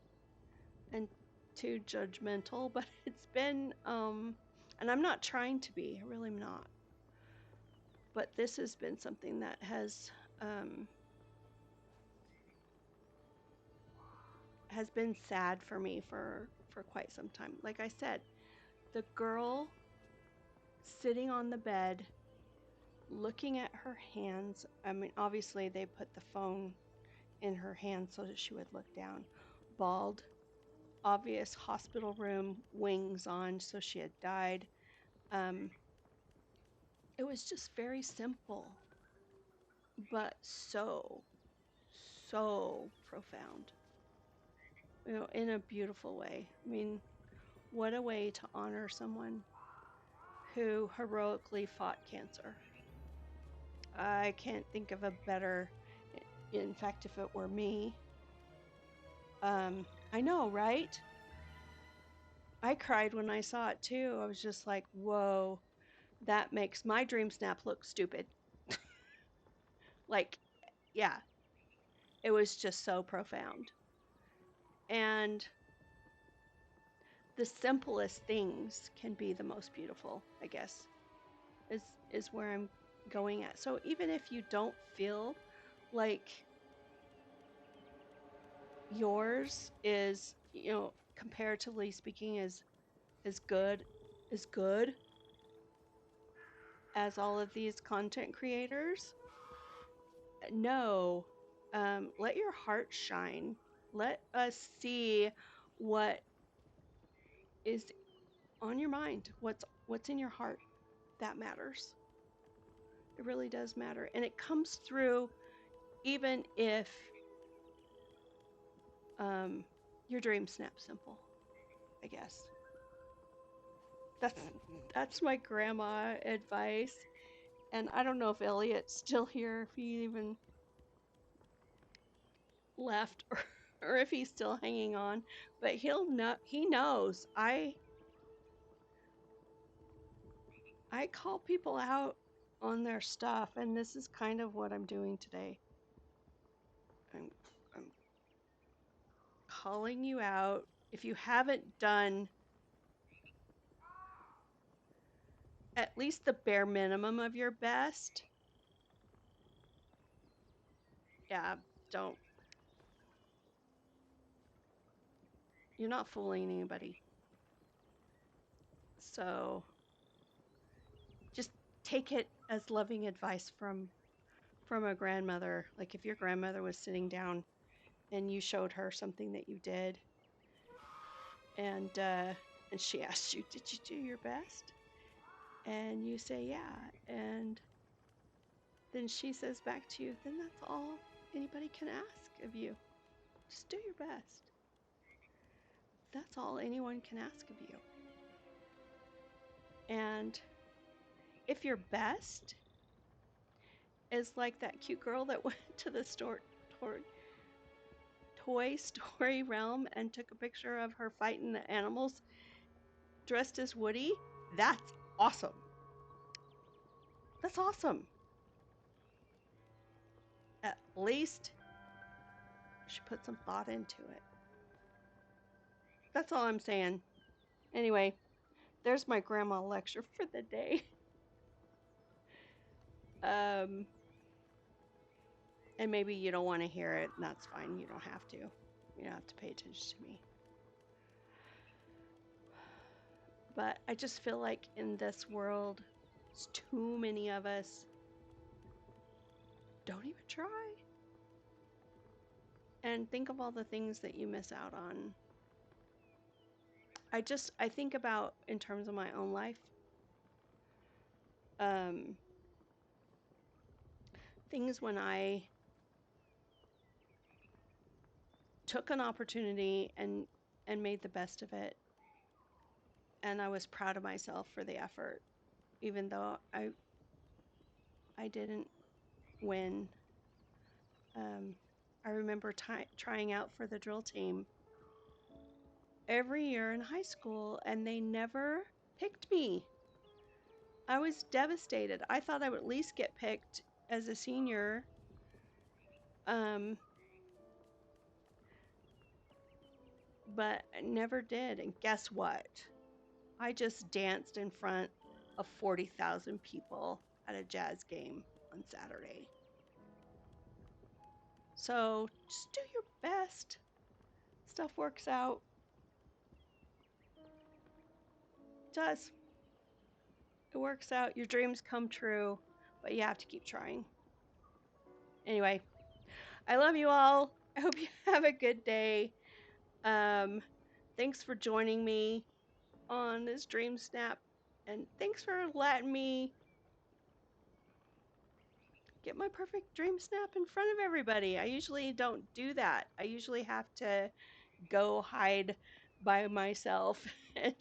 and too judgmental, but it's been and I'm not trying to be, I really am not. But this has been something that has been sad for me for quite some time. Like I said, the girl sitting on the bed looking at her hands. I mean, obviously they put the phone in her hand so that she would look down. Bald, obvious hospital room, wings on, so she had died. It was just very simple, but so profound, in a beautiful way. I mean, what a way to honor someone who heroically fought cancer. I can't think of a better, in fact, if it were me, I know, right? I cried when I saw it too. I was just like, whoa, that makes my DreamSnap look stupid. Like, yeah, it was just so profound. And the simplest things can be the most beautiful, I guess, is where I'm going at. So even if you don't feel like yours is, comparatively speaking, is good as all of these content creators, no, let your heart shine. Let us see what is on your mind, what's in your heart. That matters. It really does matter, and it comes through even if your dreams snap simple, I guess. That's my grandma advice. And I don't know if Elliot's still here, if he even left, or if he's still hanging on, but he knows I call people out on their stuff, and this is kind of what I'm doing today. I'm calling you out. If you haven't done at least the bare minimum of your best, yeah, don't. You're not fooling anybody. So just take it as loving advice from a grandmother. Like if your grandmother was sitting down and you showed her something that you did, and she asked you, "Did you do your best?" And you say, "Yeah," and then she says back to you, "Then that's all anybody can ask of you. Just do your best. That's all anyone can ask of you." And if your best is like that cute girl that went to the Toy Story realm and took a picture of her fighting the animals dressed as Woody, that's awesome. That's awesome. At least she put some thought into it. That's all I'm saying. Anyway, there's my grandma lecture for the day. And maybe you don't want to hear it, and that's fine. You don't have to. You don't have to pay attention to me. But I just feel like in this world, it's too many of us. Don't even try. And think of all the things that you miss out on. I think about in terms of my own life, things when I took an opportunity and made the best of it, and I was proud of myself for the effort, even though I didn't win. I remember trying out for the drill team every year in high school, and they never picked me. I was devastated. I thought I would at least get picked as a senior. But I never did. And guess what? I just danced in front of 40,000 people at a jazz game on Saturday. So just do your best. Stuff works out. It does. It works out. Your dreams come true, but you have to keep trying. Anyway, I love you all. I hope you have a good day. Thanks for joining me on this DreamSnap, and thanks for letting me get my perfect DreamSnap in front of everybody. I usually don't do that. I usually have to go hide by myself and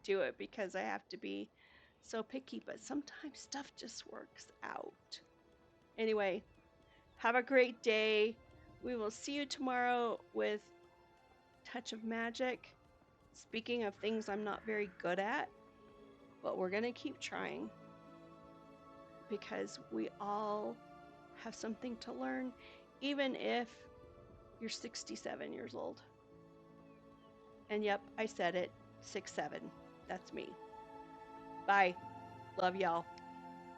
do it because I have to be so picky, but sometimes stuff just works out. Anyway, have a great day. We will see you tomorrow with Touch of Magic. Speaking of things I'm not very good at, but we're going to keep trying because we all have something to learn, even if you're 67 years old. And yep, I said it, 6'7". That's me. Bye. Love y'all.